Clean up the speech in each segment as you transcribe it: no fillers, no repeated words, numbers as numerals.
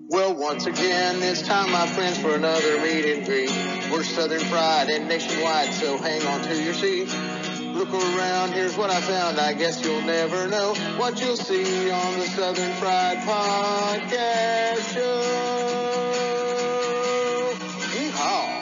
Well, once again, it's time, my friends, for another meet and greet. We're Southern Fried and nationwide, so hang on to your seat. Look around, here's what I found. I guess you'll never know what you'll see on the Southern Fried Podcast Show. Yeehaw!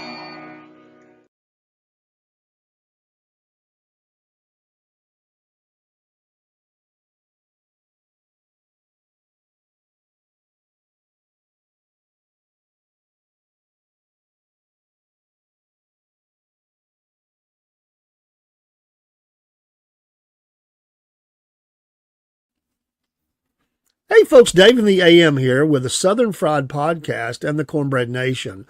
Hey folks, Dave in the AM here with the Southern Fried Podcast and the Cornbread Nation.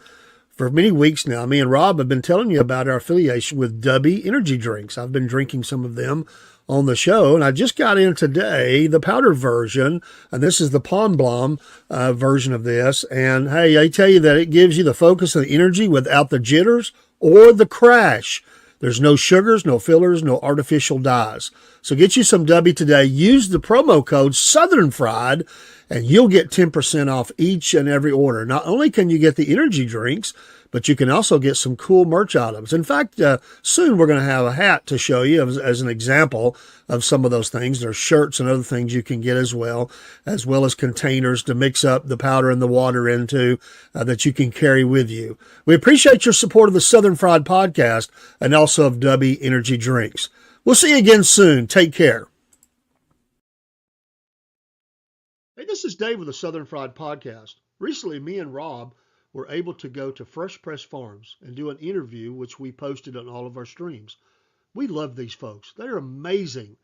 For many weeks now, me and Rob have been telling you about our affiliation with Dubby Energy Drinks. I've been drinking some of them on the show, and I just got in today the powder version, and this is the Palm Blom version of this. And hey, I tell you that it gives you the focus and the energy without the jitters or the crash. There's no sugars, no fillers, no artificial dyes. So get you some Dubby today. Use the promo code Southern Fried, and you'll get 10% off each and every order. Not only can you get the energy drinks, but you can also get some cool merch items. In fact, soon we're going to have a hat to show you as an example of some of those things. There's shirts and other things you can get as well as containers to mix up the powder and the water into that you can carry with you. We appreciate your support of the Southern Fried Podcast and also of Dubby Energy Drinks. We'll see you again soon. Take care. Hey, this is Dave with the Southern Fried Podcast. Recently, me and Rob were able to go to Fresh Press Farms and do an interview, which we posted on all of our streams. We love these folks. They're amazing.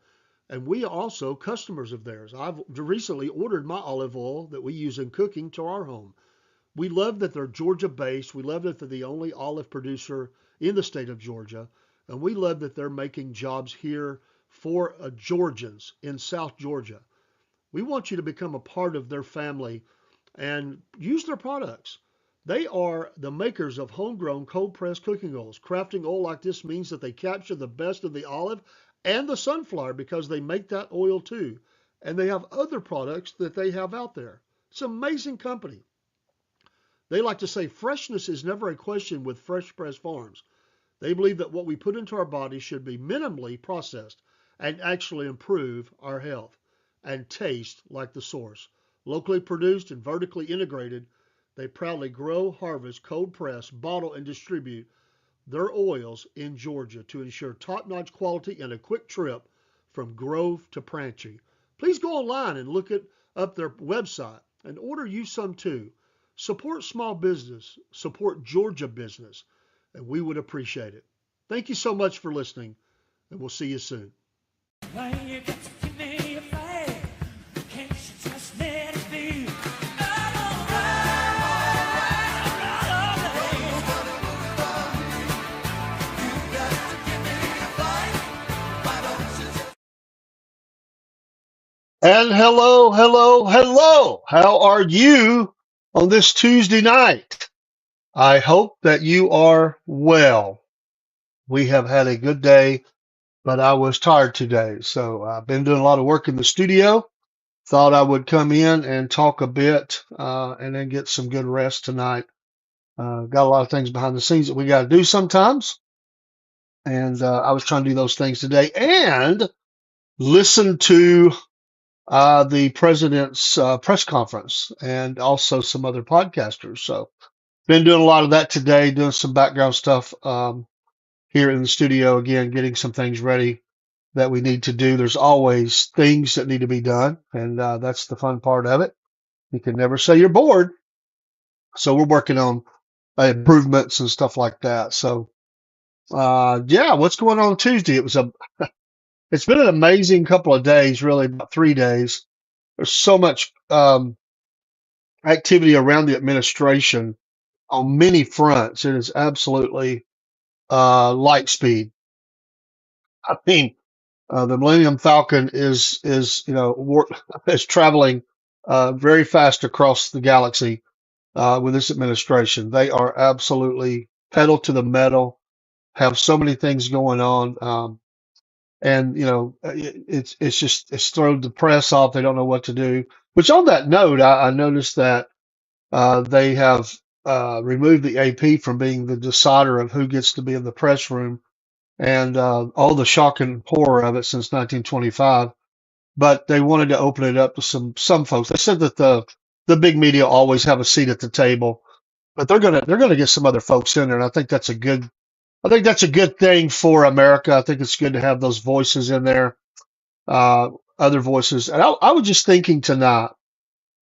And we are also customers of theirs. I've recently ordered my olive oil that we use in cooking to our home. We love that they're Georgia-based. We love that they're the only olive producer in the state of Georgia. And we love that they're making jobs here for Georgians in South Georgia. We want you to become a part of their family and use their products. They are the makers of homegrown cold-pressed cooking oils. Crafting oil like this means that they capture the best of the olive and the sunflower because they make that oil too. And they have other products that they have out there. It's an amazing company. They like to say freshness is never a question with Fresh Press Farms. They believe that what we put into our bodies should be minimally processed and actually improve our health and taste like the source. Locally produced and vertically integrated, they proudly grow, harvest, cold press, bottle, and distribute their oils in Georgia to ensure top-notch quality and a quick trip from Grove to Pranchy. Please go online and look up their website and order you some too. Support small business, support Georgia business, and we would appreciate it. Thank you so much for listening, and we'll see you soon. And hello, hello, hello. How are you on this Tuesday night? I hope that you are well. We have had a good day, but I was tired today. So I've been doing a lot of work in the studio. Thought I would come in and talk a bit and then get some good rest tonight. Got a lot of things behind the scenes that we got to do sometimes. And I was trying to do those things today and listen to the president's press conference and also some other podcasters. So been doing a lot of that today, doing some background stuff here in the studio, again, getting some things ready that we need to do. There's always things that need to be done, and that's the fun part of it. You can never say you're bored. So we're working on improvements and stuff like that. So yeah, what's going on Tuesday? It's been an amazing couple of days, really, about 3 days. There's so much activity around the administration on many fronts. It is absolutely light speed. I mean, the Millennium Falcon is is traveling very fast across the galaxy with this administration. They are absolutely pedal to the metal, have so many things going on, and it's thrown the press off. They don't know what to do. Which on that note, I noticed that They have removed the AP from being the decider of who gets to be in the press room, and all the shock and horror of it since 1925. But they wanted to open it up to some folks. They said that the big media always have a seat at the table, but they're gonna get some other folks in there, and I think that's a good thing for America. I think it's good to have those voices in there, uh, other voices. And I was just thinking tonight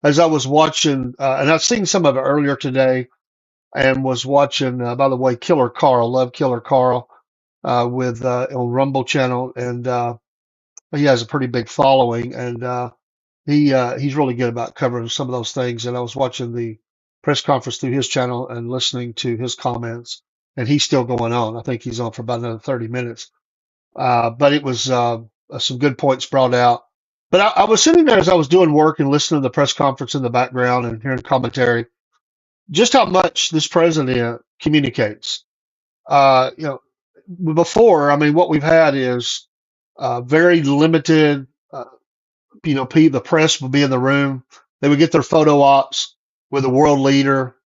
as I was watching, and I've seen some of it earlier today, and was watching. By the way, Killer Carl, love Killer Carl, with on Rumble channel, and he has a pretty big following, and he's really good about covering some of those things. And I was watching the press conference through his channel and listening to his comments, and he's still going on. I think he's on for about another 30 minutes. But it was some good points brought out. But I was sitting there as I was doing work and listening to the press conference in the background and hearing commentary, just how much this president communicates. You know, before, I mean, what we've had is very limited. You know, the press would be in the room. They would get their photo ops with a world leader,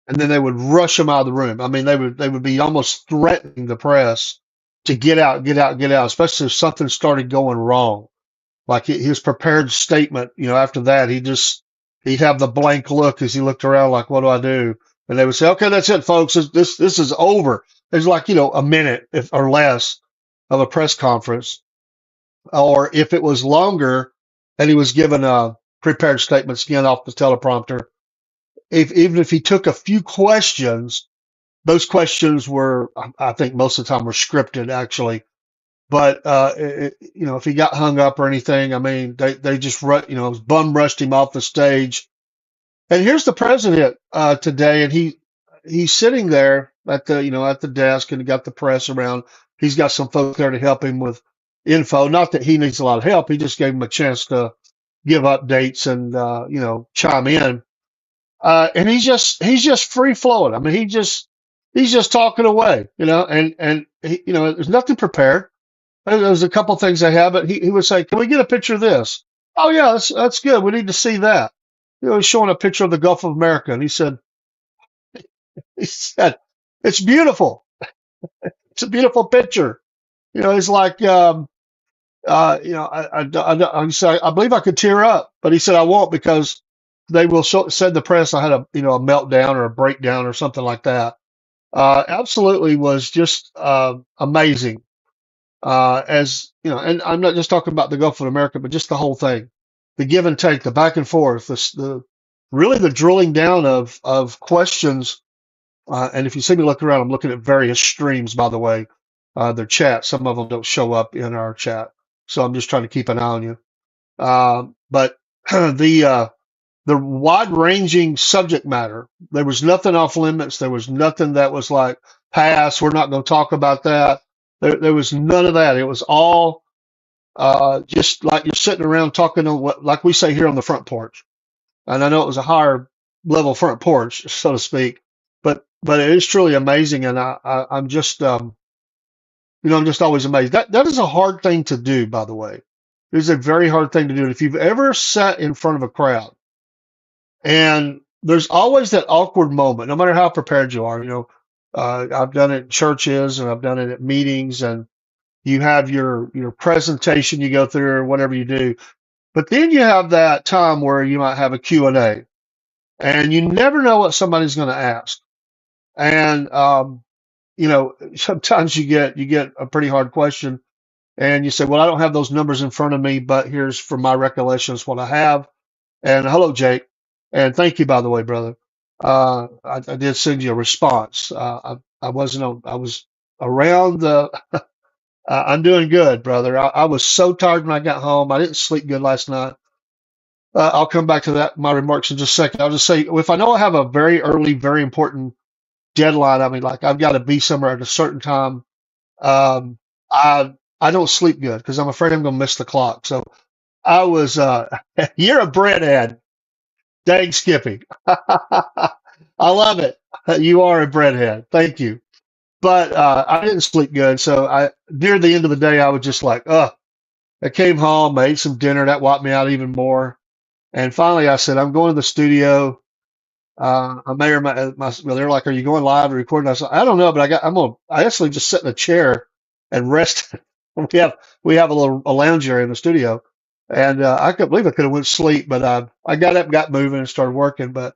and then they would rush them out of the room. I mean, they would be almost threatening the press to get out, get out, get out, especially if something started going wrong. Like his prepared statement, you know, after that, he'd have the blank look as he looked around, like, what do I do? And they would say, okay, that's it, folks. This is over. It's like, you know, a minute or less of a press conference. Or if it was longer and he was given prepared statements again off the teleprompter, even if he took a few questions, those questions were, I think most of the time were scripted actually. But you know, if he got hung up or anything, I mean, they just you know, bum rushed him off the stage. And here's the president today, and he's sitting there at the at the desk, and he got the press around. He's got some folks there to help him with info. Not that he needs a lot of help. He just gave him a chance to give updates and chime in. And he's just free flowing. I mean, he's just talking away, and there's nothing prepared. There's a couple things I have, but he would say, "Can we get a picture of this?" Oh yeah, that's good. We need to see that. He's showing a picture of the Gulf of America, and he said, it's beautiful. It's a beautiful picture. He's like, I believe I could tear up, but he said I won't because they will said the press I had a meltdown or a breakdown or something like that. Absolutely was just amazing. As and I'm not just talking about the Gulf of America, but just the whole thing, the give and take, the back and forth, the really the drilling down of questions. And if you see me look around, I'm looking at various streams, by the way, their chat. Some of them don't show up in our chat, so I'm just trying to keep an eye on you. But the wide-ranging subject matter, there was nothing off limits. There was nothing that was like, pass, we're not going to talk about that. There was none of that. It was all just like you're sitting around talking on what, like we say here on the front porch. And I know it was a higher level front porch, so to speak, but it is truly amazing. And I'm just I'm just always amazed. That is a hard thing to do, by the way. It is a very hard thing to do. And if you've ever sat in front of a crowd, and there's always that awkward moment, no matter how prepared you are. I've done it in churches and I've done it at meetings, and you have your presentation you go through or whatever you do. But then you have that time where you might have a Q&A, and you never know what somebody's going to ask. And sometimes you get a pretty hard question, and you say, well, I don't have those numbers in front of me, but here's from my recollections what I have. And hello, Jake. And thank you, by the way, brother. I did send you a response. I wasn't on, I was around the, I'm doing good, brother. I was so tired when I got home. I didn't sleep good last night. I'll come back to that, my remarks in just a second. I'll just say, if I know I have a very early, very important deadline, I mean, like I've got to be somewhere at a certain time. Um, I don't sleep good because I'm afraid I'm going to miss the clock. So I was, you're a breadhead. Dang, Skippy. I love it. You are a breadhead. Thank you. But I didn't sleep good. So near the end of the day, I was just like, I came home, I ate some dinner. That wiped me out even more. And finally, I said, I'm going to the studio. I may or well, they're like, "Are you going live or recording?" I said, "I don't know, but I actually just sit in a chair and rest." We have a lounge area in the studio, and I couldn't believe I could have went to sleep, but I got up, got moving, and started working. But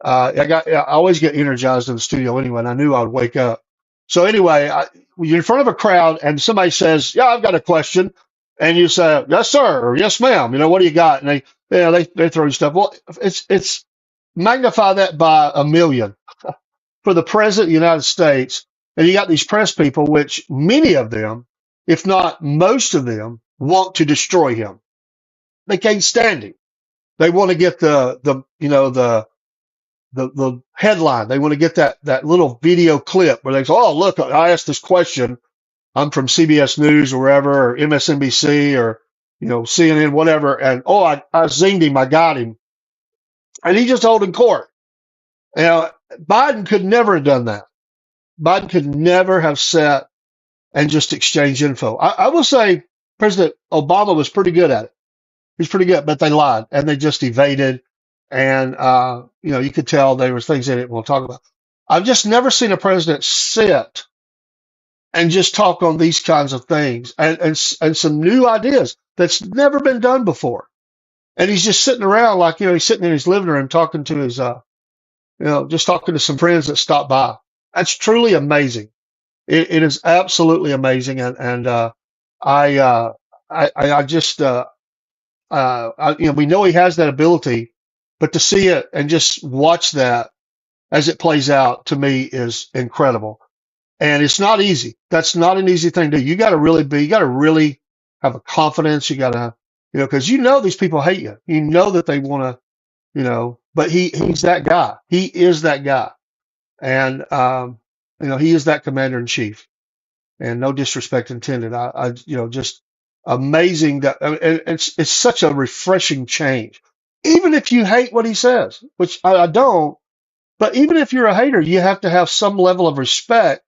I always get energized in the studio anyway, and I knew I would wake up. So anyway, when you're in front of a crowd and somebody says, "Yeah, I've got a question," and you say, "Yes, sir," or "Yes, ma'am," what do you got? And they throw you stuff. Well, it's magnify that by a million for the president of the United States, and you got these press people, which many of them, if not most of them, want to destroy him. They can't stand him. They want to get the headline. They want to get that little video clip where they say, "Oh, look, I asked this question. I'm from CBS News or wherever, or MSNBC or CNN, whatever, and oh, I zinged him, I got him," and he just holding court. Biden could never have done that. Biden could never have sat and just exchanged info. I will say President Obama was pretty good at it. He's pretty good, but they lied and they just evaded. And, you could tell there was things they didn't want to talk about. I've just never seen a president sit and just talk on these kinds of things and some new ideas that's never been done before. And he's just sitting around like, he's sitting in his living room talking to his, just talking to some friends that stopped by. That's truly amazing. It is absolutely amazing. And I just, we know he has that ability, but to see it and just watch that as it plays out to me is incredible. And it's not easy. That's not an easy thing to do. You got to really have a confidence. You got to, because these people hate you. You know that they want to, but he's that guy. He is that guy. And, he is that commander in chief, and no disrespect intended. Just amazing that it's such a refreshing change. Even if you hate what he says, which I don't, but even if you're a hater, you have to have some level of respect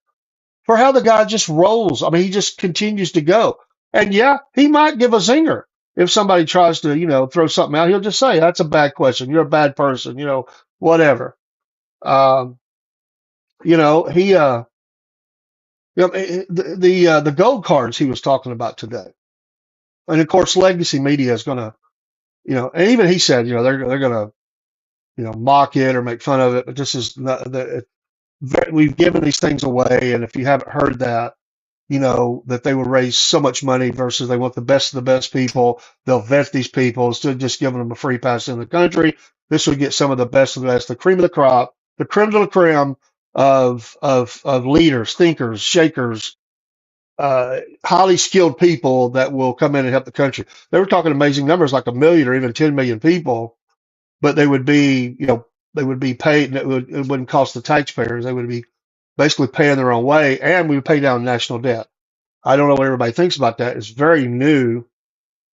for how the guy just rolls. I mean, he just continues to go. And yeah, he might give a zinger if somebody tries to, throw something out. He'll just say, "That's a bad question. You're a bad person," whatever. Um, he, the gold cards he was talking about today. And of course, legacy media is going to, and even he said, they're going to, mock it or make fun of it. But this is not we've given these things away. And if you haven't heard that, that they will raise so much money versus they want the best of the best people. They'll vet these people instead of just giving them a free pass in the country. This will get some of the best of the best, the cream of the crop, the creme de la creme of leaders, thinkers, shakers, highly skilled people that will come in and help the country. They were talking amazing numbers, like 1 million or even 10 million people, but they would be, they would be paid, and it wouldn't cost the taxpayers. They would be basically paying their own way, and we would pay down national debt. I don't know what everybody thinks about that. It's very new.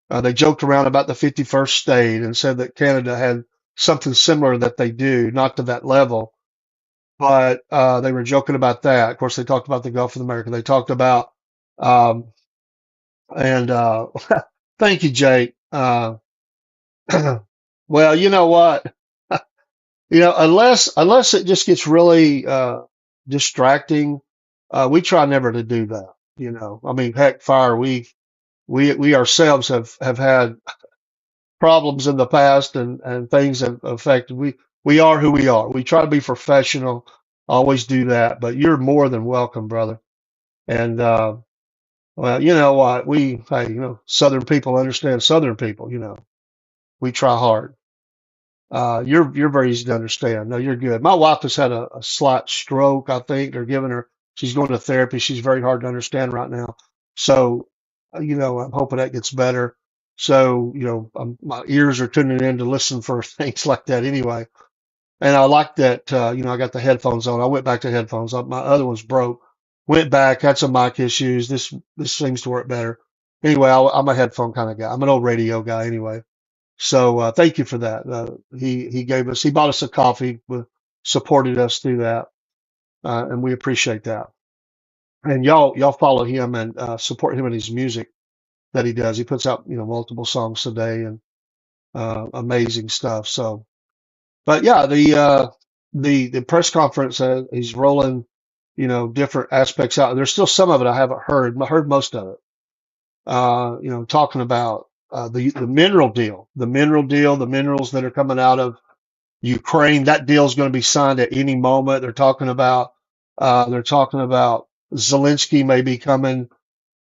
They joked around about the 51st state and said that Canada had something similar that they do, not to that level, but they were joking about that. Of course, they talked about the Gulf of America. They talked about, um, and thank you, Jake. Well, you know what? Unless it just gets really distracting, we try never to do that. I mean, heck, fire. We ourselves have had problems in the past, and things have affected. We are who we are. We try to be professional, always do that. But you're more than welcome, brother. And well, you know what? Hey, Southern people understand Southern people. We try hard. You're very easy to understand. No, you're good. My wife has had a slight stroke, I think. They're giving her, she's going to therapy. She's very hard to understand right now. So, I'm hoping that gets better. So, my ears are tuning in to listen for things like that anyway. And I like that, I got the headphones on. I went back to headphones. My other one's broke. Went back, had some mic issues. This seems to work better. Anyway, I'm a headphone kind of guy. I'm an old radio guy anyway. So thank you for that. He bought us a coffee, supported us through that, and we appreciate that. And y'all follow him and support him in his music that he does. He puts out multiple songs a day and amazing stuff. So, but yeah, the press conference, he's rolling, different aspects out. There's still some of it I haven't heard. I heard most of it. Talking about the mineral deal, the minerals that are coming out of Ukraine. That deal is going to be signed at any moment. They're talking about Zelensky may be coming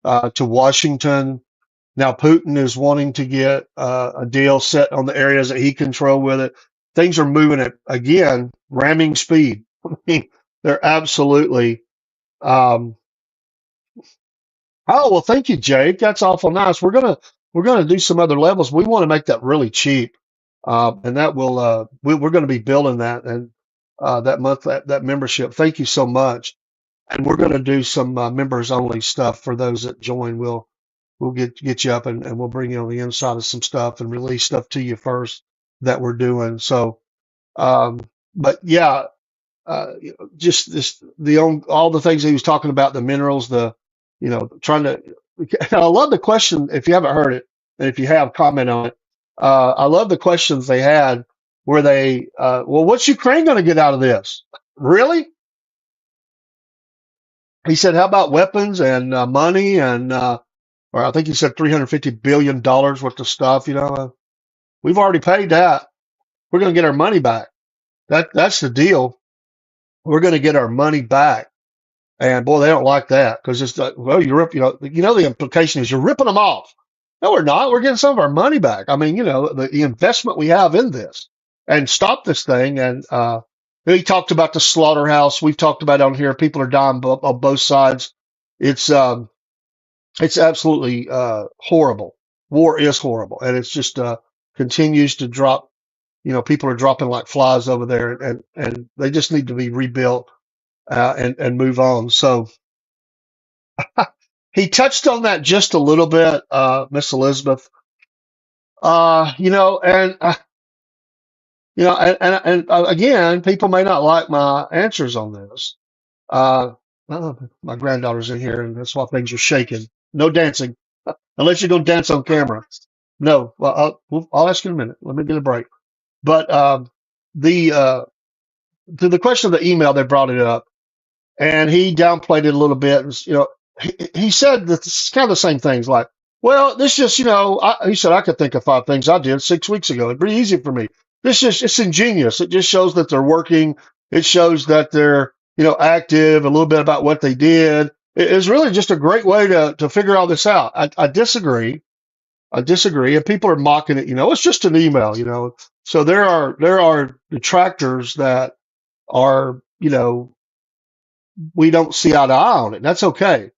to Washington. Now Putin is wanting to get a deal set on the areas that he control with it. Things are moving at again ramming speed. I mean, they're absolutely. Um, oh well, thank you, Jake. That's awful nice. We're gonna do some other levels. We want to make that really cheap, and that will we're going to be building that and that month that membership. Thank you so much. And we're going to do some members only stuff for those that join. We'll get you up and we'll bring you on the inside of some stuff and release stuff to you first that we're doing. So, um, but yeah, just this all the things he was talking about, the minerals, trying to. I love the question. If you haven't heard it, and if you have, comment on it. I love the questions they had where they, well, what's Ukraine going to get out of this? Really? He said, how about weapons and money and, or I think he said $350 billion worth of stuff. We've already paid that. We're going to get our money back. That's the deal. We're going to get our money back. And boy, they don't like that because it's like, well, the implication is you're ripping them off. No, we're not. We're getting some of our money back. I mean, the investment we have in this and stop this thing. And he talked about the slaughterhouse. We've talked about it on here. People are dying on both sides. It's absolutely horrible. War is horrible, and it's just continues to drop. People are dropping like flies over there, and they just need to be rebuilt and move on. So he touched on that just a little bit, Miss Elizabeth. Again, people may not like my answers on this. My granddaughter's in here, and that's why things are shaking. No dancing, unless you're going to dance on camera. No, well, I'll ask you in a minute. Let me get a break. But the to the question of the email, they brought it up, and he downplayed it a little bit. And, he said that it's kind of the same things. Like, well, this just, he said I could think of 5 things I did 6 weeks ago. It'd be easy for me. It's ingenious. It just shows that they're working. It shows that they're, active. A little bit about what they did. It's really just a great way to figure all this out. I disagree. I disagree, and people are mocking it. It's just an email. So there are detractors that are, we don't see eye to eye on it. That's okay.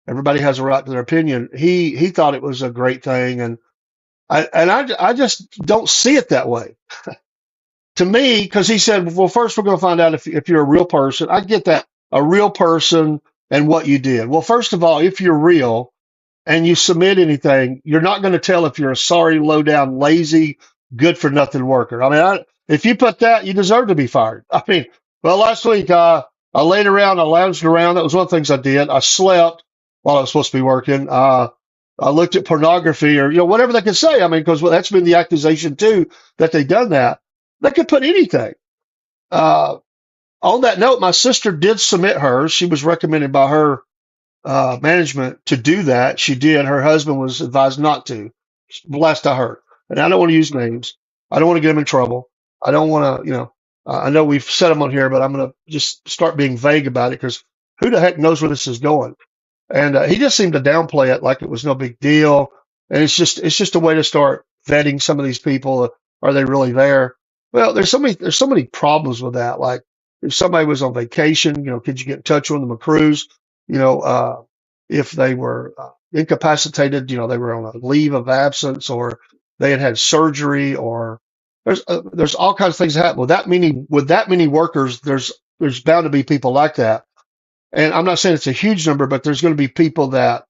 Everybody has a right to their opinion. He thought it was a great thing, and I just don't see it that way. To me, because he said, well, first we're going to find out if you're a real person. I get that, a real person and what you did. Well, first of all, if you're real and you submit anything, you're not going to tell if you're a sorry, low down, lazy, good for nothing worker. I mean, if you put that, you deserve to be fired. I mean, well, last week I laid around, I lounged around. That was one of the things I did. I slept while I was supposed to be working. I looked at pornography or whatever they could say. I mean, because that's been the accusation too that they done that. They could put anything. Uh, on that note, my sister did submit hers. She was recommended by her management to do that. She did. Her husband was advised not to. Last I heard. And I don't want to use names. I don't want to get them in trouble. I don't want to, I know we've said them on here, but I'm going to just start being vague about it because who the heck knows where this is going? And he just seemed to downplay it like it was no big deal. And it's just a way to start vetting some of these people. Are they really there? Well, there's so many problems with that. Like if somebody was on vacation, could you get in touch with them on a cruise? If they were incapacitated, they were on a leave of absence or they had surgery or there's all kinds of things that happen with that many workers. There's bound to be people like that. And I'm not saying it's a huge number, but there's going to be people that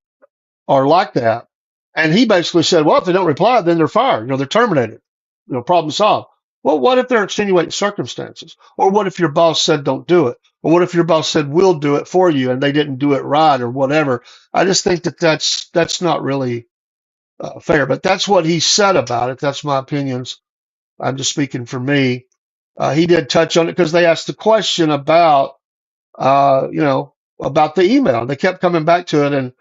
are like that. And he basically said, well, if they don't reply, then they're fired. They're terminated. Problem solved. Well, what if there are extenuating circumstances? Or what if your boss said don't do it? Or what if your boss said we'll do it for you and they didn't do it right or whatever? I just think that's not really fair. But that's what he said about it. That's my opinions. I'm just speaking for me. he did touch on it because they asked the question about, about the email. They kept coming back to it, and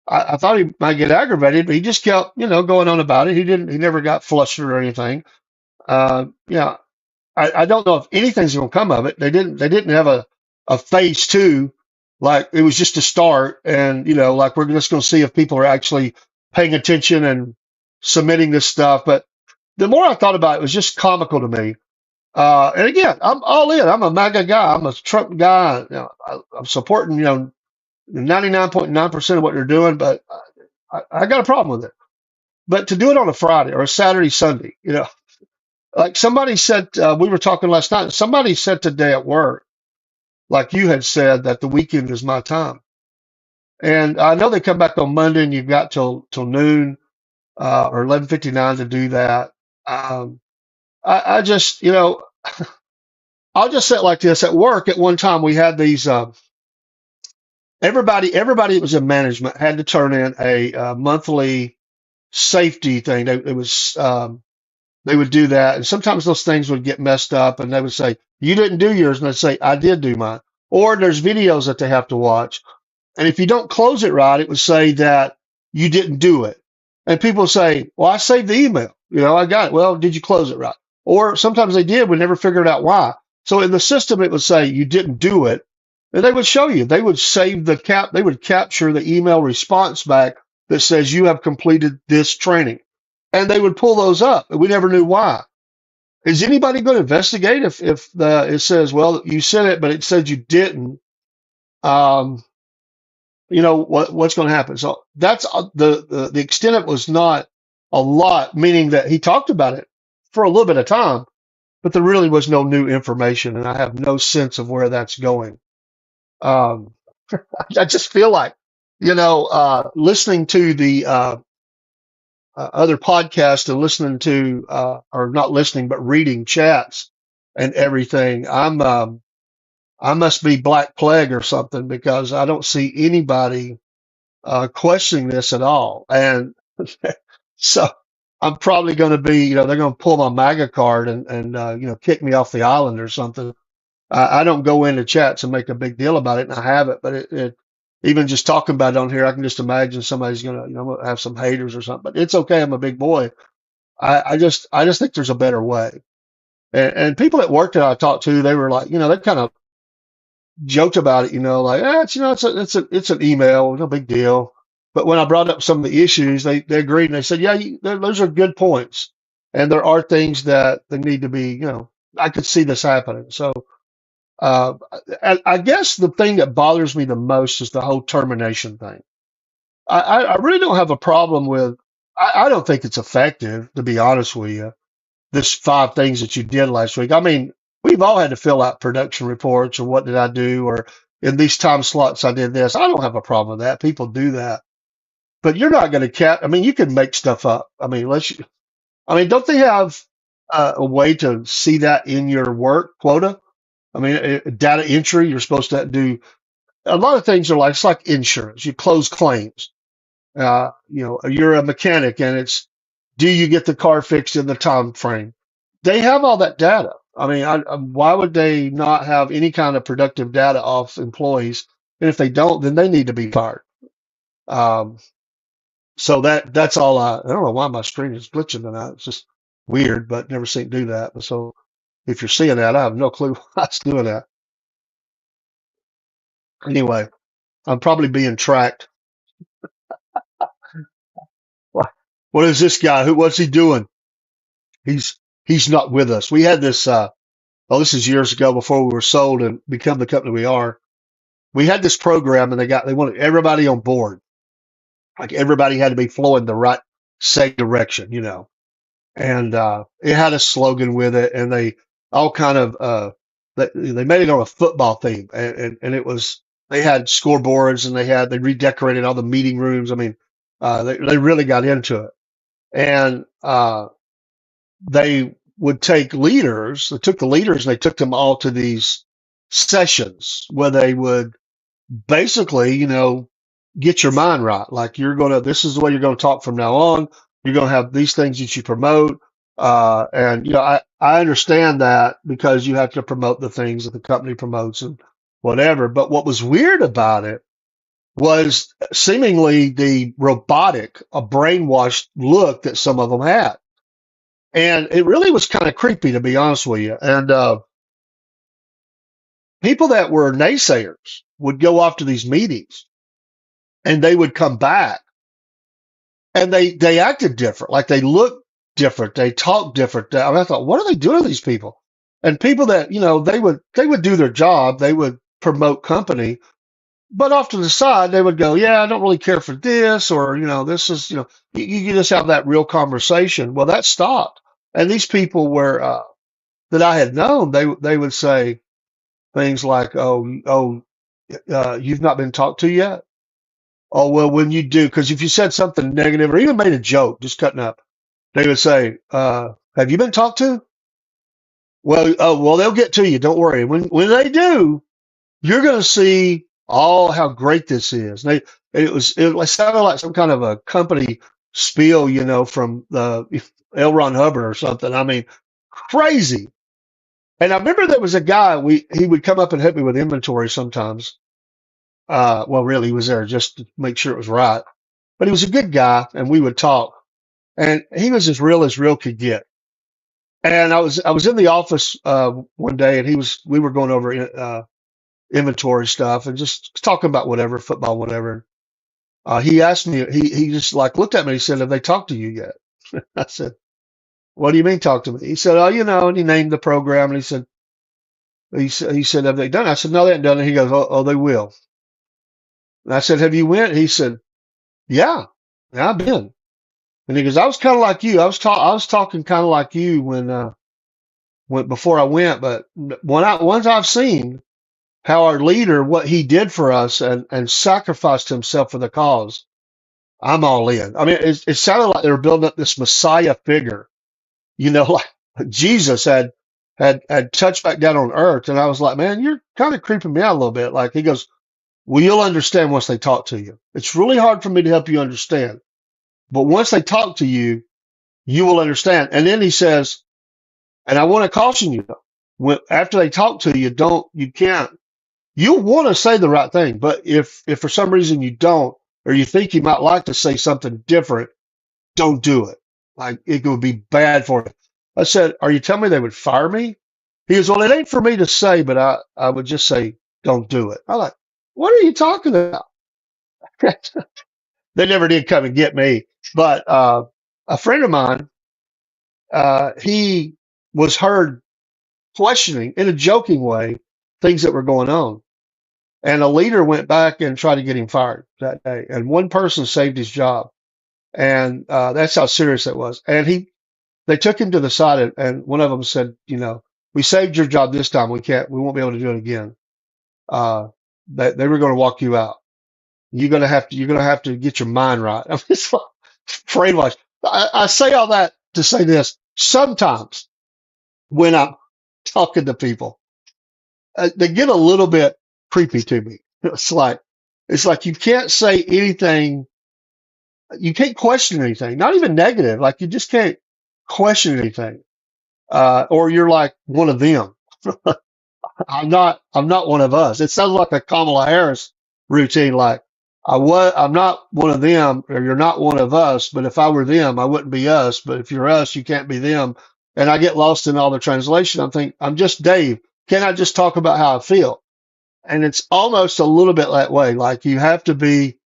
I thought he might get aggravated, but he just kept, going on about it. He never got flustered or anything. Yeah, I don't know if anything's going to come of it. They didn't have a phase two, like it was just a start, and like we're just going to see if people are actually paying attention and submitting this stuff. But the more I thought about it, it was just comical to me. And again, I'm all in. I'm a MAGA guy. I'm a Trump guy. I'm supporting 99.9% of what they're doing, but I got a problem with it. But to do it on a Friday or a Saturday, Sunday, like somebody said, we were talking last night. Somebody said today at work, like you had said, that the weekend is my time. And I know they come back on Monday, and you've got till noon or 11:59 to do that. I just, I'll just say it like this. At work, at one time, we had these. Everybody that was in management had to turn in a monthly safety thing. They would do that, and sometimes those things would get messed up, and they would say, "You didn't do yours," and I'd say, "I did do mine." Or there's videos that they have to watch, and if you don't close it right, it would say that you didn't do it. And people say, "Well, I saved the email. I got it." Well, did you close it right? Or sometimes they did. We never figured out why. So in the system, it would say you didn't do it, and they would show you. They would save They would capture the email response back that says you have completed this training, and they would pull those up, and we never knew why. Is anybody going to investigate if it says, well, you sent it, but it said you didn't? Um, what's going to happen? So that's the extent of it was not a lot, meaning that he talked about it for a little bit of time, but there really was no new information, and I have no sense of where that's going. Um, I just feel like, listening to the other podcasts and listening to, or not listening, but reading chats and everything. I must be Black Plague or something because I don't see anybody questioning this at all. And so I'm probably going to be, they're going to pull my MAGA card and kick me off the island or something. I don't go into chats and make a big deal about it, and I haven't. But even just talking about it on here, I can just imagine somebody's going to, have some haters or something. But it's okay. I'm a big boy. I just think there's a better way. And people at work that I talked to, they were like, they kind of joked about it, like, it's an email, no big deal. But when I brought up some of the issues, they agreed and they said, yeah, those are good points. And there are things that they need to be, I could see this happening. So, uh, I guess the thing that bothers me the most is the whole termination thing. I really don't have a problem with, I don't think it's effective, to be honest with you. This 5 things that you did last week. I mean, we've all had to fill out production reports or what did I do or in these time slots I did this. I don't have a problem with that. People do that, but you're not going to I mean, you can make stuff up. I mean, don't they have a way to see that in your work quota? I mean, data entry. You're supposed to do a lot of things are like it's like insurance. You close claims. You're a mechanic and it's do you get the car fixed in the time frame? They have all that data. I mean, why would they not have any kind of productive data off employees? And if they don't, then they need to be fired. Um, so that's all. I don't know why my screen is glitching tonight. It's just weird, but never seen it do that. But so if you're seeing that, I have no clue why it's doing that. Anyway, I'm probably being tracked. What is this guy? What's he doing? He's not with us. We had this. This is years ago before we were sold and become the company we are. We had this program and they wanted everybody on board. Like everybody had to be flowing the right same direction. And it had a slogan with it and they all kind of they made it on a football theme and it was they had scoreboards and they redecorated all the meeting rooms. I mean, they really got into it. And they would take leaders, they took the leaders and they took them all to these sessions where they would basically, get your mind right. Like this is the way you're going to talk from now on. You're going to have these things that you promote. And I understand that because you have to promote the things that the company promotes and whatever. But what was weird about it was seemingly the robotic, a brainwashed look that some of them had. And it really was kind of creepy, to be honest with you. And people that were naysayers would go off to these meetings and they would come back and they acted different, like they looked different, they talked different. I mean, I thought, what are they doing to these people? And people that they would do their job, they would promote company, but off to the side they would go, yeah, I don't really care for this, or this is you just have that real conversation. Well, that stopped, and these people were that I had known, they would say things like, you've not been talked to yet. Oh, well, when you do, because if you said something negative or even made a joke, just cutting up, they would say, have you been talked to? Well, oh, well, they'll get to you. Don't worry. When they do, you're going to see all how great this is. It sounded like some kind of a company spiel, from the L. Ron Hubbard or something. I mean, crazy. And I remember there was a guy, he would come up and help me with inventory sometimes. Well, really, he was there just to make sure it was right. But he was a good guy, and we would talk. And he was as real could get. And I was in the office one day, and we were going over inventory stuff and just talking about whatever, football, whatever. He asked me, he just like looked at me. And he said, "Have they talked to you yet?" I said, "What do you mean talk to me?" He said, "Oh, and he named the program, and he said, "Have they done it?" I said, "No, they haven't done it." He goes, "Oh, they will." And I said, "Have you went?" He said, "Yeah, yeah, I've been." And he goes, "I was kind of like you. I was talking kind of like you when before I went, but once I've seen how our leader, what he did for us and sacrificed himself for the cause, I'm all in." I mean, it sounded like they were building up this Messiah figure, like Jesus had touched back down on earth. And I was like, man, you're kind of creeping me out a little bit. Like he goes, well, you'll understand once they talk to you. It's really hard for me to help you understand, but once they talk to you, you will understand. And then he says, and I want to caution you, after they talk to you, you can't. You want to say the right thing, but if for some reason you don't, or you think you might like to say something different, don't do it. Like it would be bad for you. I said, "Are you telling me they would fire me?" He goes, "Well, it ain't for me to say, but I would just say, don't do it." I'm like, "What are you talking about?" They never did come and get me, but a friend of mine, he was heard questioning in a joking way things that were going on. And a leader went back and tried to get him fired that day. And one person saved his job. And that's how serious it was. And they took him to the side, and one of them said, "We saved your job this time. We won't be able to do it again. Uh, they were going to walk you out. You're going to have to get your mind right." I mean, it's like brainwash. I say all that to say this. Sometimes when I'm talking to people, they get a little bit creepy to me. It's like you can't say anything, you can't question anything, not even negative. Like you just can't question anything, or you're like one of them. I'm not one of us. It sounds like a Kamala Harris routine. Like I'm not one of them, or you're not one of us. But if I were them, I wouldn't be us. But if you're us, you can't be them. And I get lost in all the translation. I'm just Dave. Can I just talk about how I feel? And it's almost a little bit that way. Like you have to be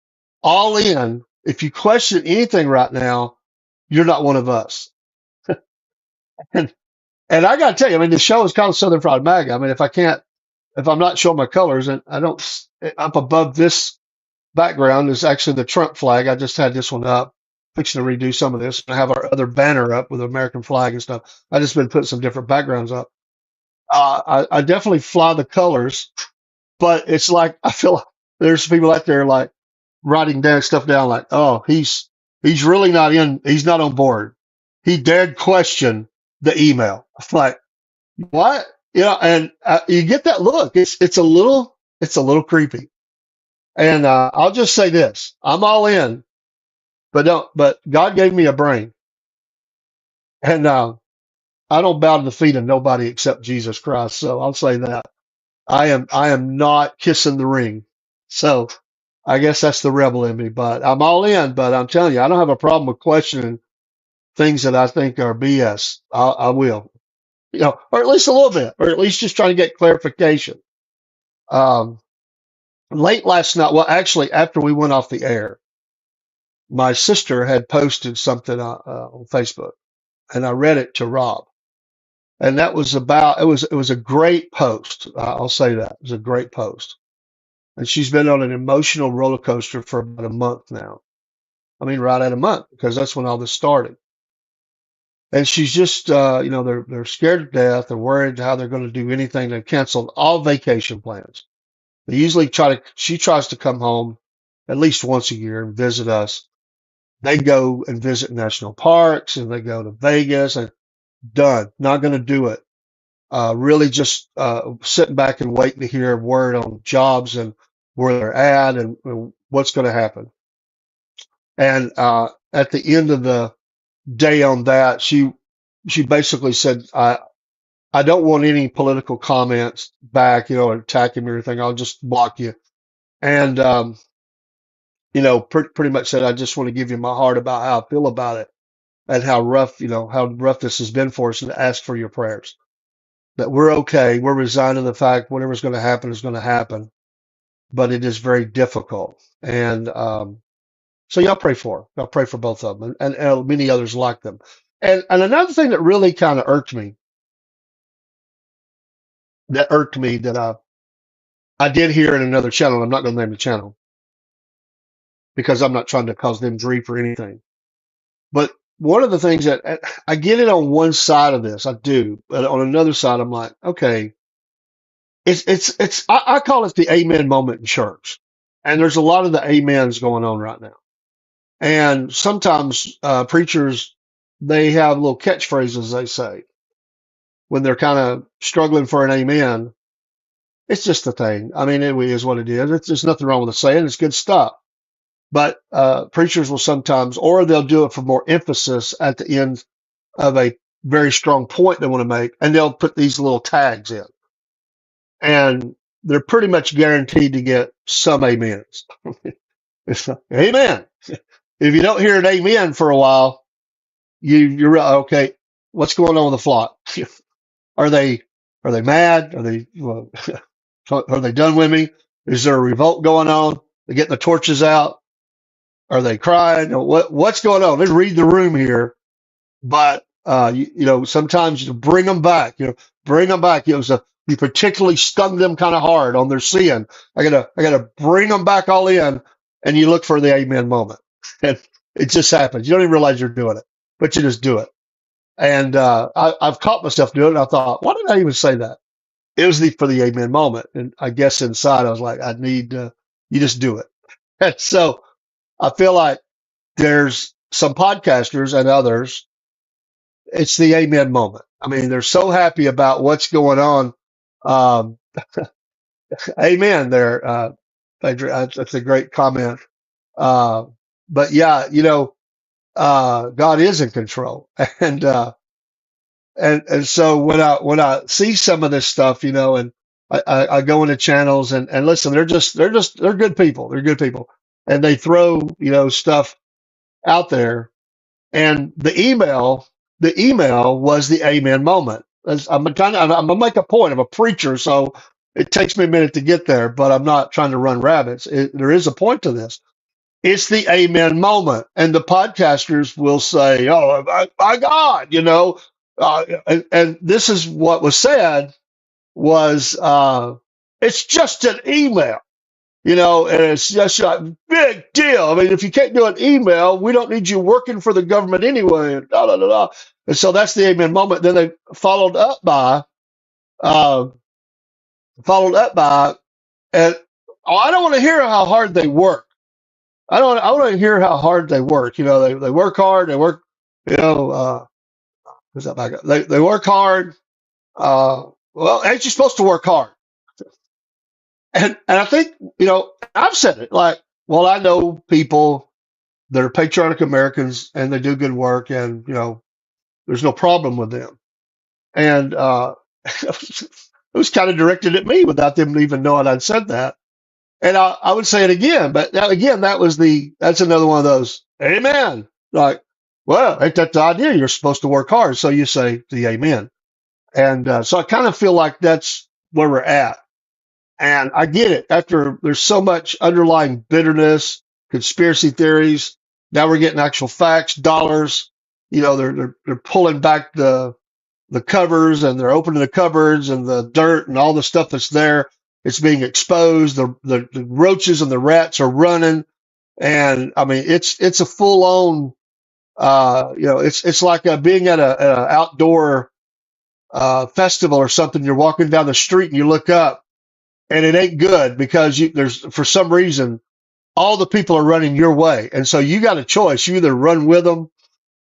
all in. If you question anything right now, you're not one of us. And and I got to tell you, I mean, the show is called Southern Fried MAGA. I mean, if I'm not showing my colors, and I don't, up above this background is actually the Trump flag. I just had this one up, fixing to redo some of this. I have our other banner up with the American flag and stuff. I just been putting some different backgrounds up. I definitely fly the colors, but it's like I feel like there's people out there like writing down stuff down like, oh, he's really not in, he's not on board. He dared question the email. I'm like, what? And you get that look. It's a little creepy. And I'll just say this: I'm all in, but God gave me a brain, And I don't bow to the feet of nobody except Jesus Christ. So I'll say that I am not kissing the ring. So I guess that's the rebel in me. But I'm all in. But I'm telling you, I don't have a problem with questioning things that I think are BS. I will, or at least a little bit, or at least just trying to get clarification. Um, Late last night, well, actually, after we went off the air, my sister had posted something on Facebook, and I read it to Rob, and that was about it was a great post. I'll say that it was a great post, and she's been on an emotional roller coaster for about a month now. I mean, right at a month because that's when all this started. And she's just, they're scared to death. They're worried how they're going to do anything. They've canceled all vacation plans. They usually she tries to come home at least once a year and visit us. They go and visit national parks and they go to Vegas and done. Not going to do it. Really just sitting back and waiting to hear word on jobs and where they're at and what's going to happen. And at the end of the day on that, she basically said, I don't want any political comments back, attacking me or anything. I'll just block you. And pretty much said, I just want to give you my heart about how I feel about it and how rough this has been for us, and to ask for your prayers. That we're okay. We're resigned to the fact whatever's going to happen is going to happen, but it is very difficult. And so y'all pray for her. Y'all pray for both of them and many others like them. And another thing that really kind of irked me that I did hear in another channel. I'm not going to name the channel because I'm not trying to cause them grief or anything. But one of the things that I get it on one side of this, I do, but on another side, I'm like, okay, I call it the amen moment in church. And there's a lot of the amens going on right now. And sometimes preachers, they have little catchphrases they say when they're kind of struggling for an amen. It's just a thing. I mean, it is what it is. There's nothing wrong with the saying. It's good stuff. But preachers will sometimes, or they'll do it for more emphasis at the end of a very strong point they want to make, and they'll put these little tags in. And they're pretty much guaranteed to get some amens. Amen. If you don't hear an amen for a while, you're okay. What's going on with the flock? Are they mad? Are they done with me? Is there a revolt going on? They're getting the torches out. Are they crying? What's going on? Let's read the room here. But sometimes you bring them back. Bring them back. So you particularly stung them kind of hard on their sin. I gotta bring them back all in, and you look for the amen moment, and it just happens. You don't even realize you're doing it, but you just do it. And I've caught myself doing it. And I thought, why did I even say that? It was for the amen moment, and I guess inside I was like, I need you just do it. And so I feel like there's some podcasters and others, it's the amen moment. I mean, they're so happy about what's going on. Um, Amen there, Phaedra. That's a great comment. Uh, but yeah, God is in control. And so when I see some of this stuff, and I go into channels and listen, they're good people. They're good people. And they throw, stuff out there. And the email was the amen moment. I'm gonna make a point. I'm a preacher, so it takes me a minute to get there, but I'm not trying to run rabbits. There is a point to this. It's the amen moment, and the podcasters will say, "Oh, my God," and this is what was said was, "It's just an email." And it's just a big deal. I mean, if you can't do an email, we don't need you working for the government anyway. And da, da, da, da. And so that's the amen moment. Then they uh, followed up by, and I don't want to hear how hard they work. I want to hear how hard they work. They work hard. They work, what's that back up? They work hard. Well, ain't you supposed to work hard? And I think, I've said it like, well, I know people that are patriotic Americans and they do good work, and There's no problem with them. And it was kind of directed at me without them even knowing I'd said that. And I would say it again, but again, that's another one of those, amen. Like, well, ain't that the idea? You're supposed to work hard. So you say the amen. And so I kind of feel like that's where we're at. And I get it. After there's so much underlying bitterness, conspiracy theories, now we're getting actual facts, dollars. They're pulling back the covers and they're opening the cupboards and the dirt and all the stuff that's there. It's being exposed. The roaches and the rats are running. And I mean, it's a full on, it's like being at a outdoor festival or something. You're walking down the street and you look up and it ain't good because there's, for some reason, all the people are running your way. And so you got a choice. You either run with them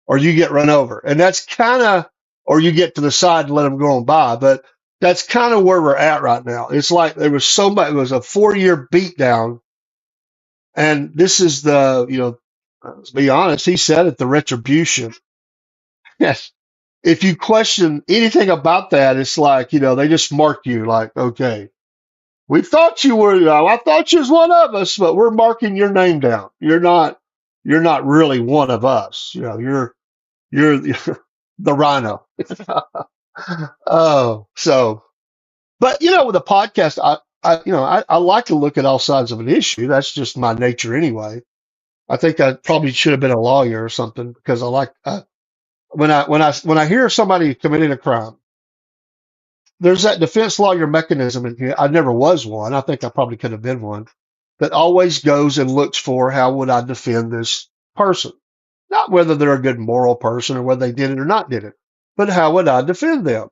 or you get run over. And that's kind of, or you get to the side and let them go on by. But that's kind of where we're at right now. It's like there was so much, it was a 4-year beatdown. And this is let's be honest, he said it, the retribution. Yes. If you question anything about that, it's like, they just mark you like, okay, we thought you were, I thought you was one of us, but we're marking your name down. You're not really one of us. You're the rhino. Oh, so, but with a podcast, I like to look at all sides of an issue. That's just my nature anyway. I think I probably should have been a lawyer or something because I like when I hear somebody committing a crime, there's that defense lawyer mechanism in here. I never was one. I think I probably could have been one that always goes and looks for how would I defend this person, not whether they're a good moral person or whether they did it or not did it, but how would I defend them?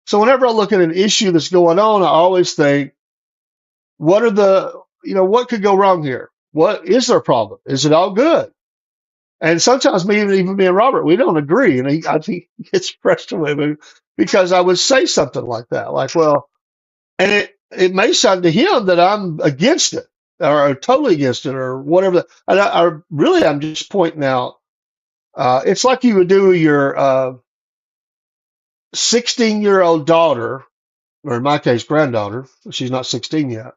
So whenever I look at an issue that's going on, I always think, what could go wrong here? What is their problem? Is it all good? And sometimes even me and Robert, we don't agree. And I think he gets frustrated with me because I would say something like that, like, well, and it may sound to him that I'm against it or totally against it or whatever. And I'm just pointing out, it's like you would do your 16-year-old daughter, or in my case, granddaughter. She's not 16 yet.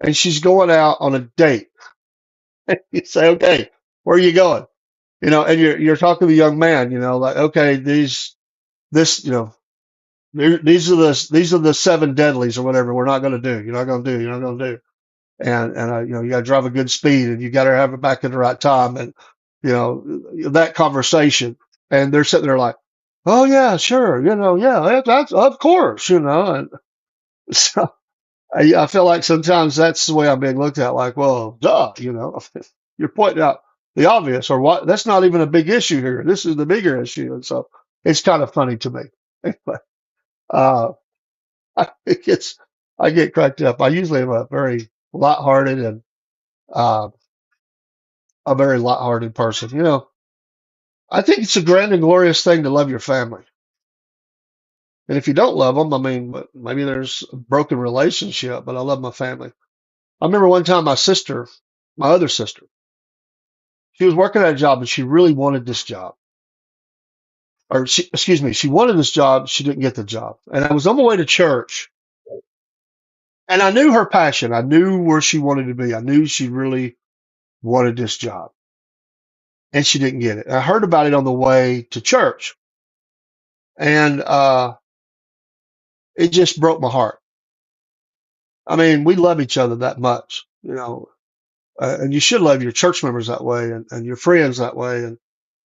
And she's going out on a date. You say, okay, where are you going? And you're talking to the young man, like, okay, these are the 7 deadlies or whatever we're not going to do. You're not going to do. You're not going to do. And you got to drive a good speed and you got to have it back at the right time. And, that conversation. And they're sitting there like, oh yeah, sure. Yeah, that's of course, And so I feel like sometimes that's the way I'm being looked at. Like, well, duh, you're pointing out the obvious or what? That's not even a big issue here. This is the bigger issue. And so it's kind of funny to me. Anyway, uh, I get cracked up. I usually am a very lighthearted and uh, a very lighthearted person. I think it's a grand and glorious thing to love your family. And if you don't love them, I mean, maybe there's a broken relationship, but I love my family. I remember one time my other sister, she was working at a job and she really wanted this job. She wanted this job. She didn't get the job. And I was on my way to church and I knew her passion. I knew where she wanted to be. I knew she really wanted this job and she didn't get it. I heard about it on the way to church and, it just broke my heart. I mean, we love each other that much, and you should love your church members that way and your friends that way. And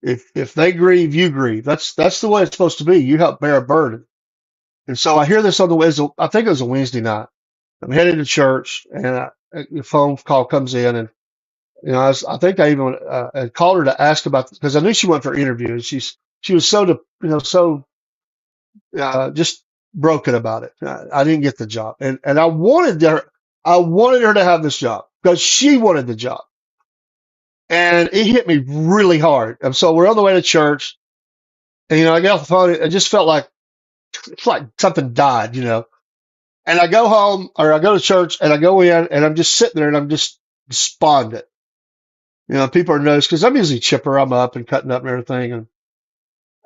if they grieve, you grieve. That's the way it's supposed to be. You help bear a burden. And so I hear this on the way. I think it was a Wednesday night. I'm headed to church, and the phone call comes in, and I think I even had called her to ask about because I knew she went for an interview, and she was just broken about it. I didn't get the job, and I wanted her to have this job because she wanted the job, and it hit me really hard. And so we're on the way to church, and I get off the phone. It just felt like it's like something died, And I go home or I go to church and I go in and I'm just sitting there and I'm just despondent. People are noticed because I'm usually chipper. I'm up and cutting up and everything,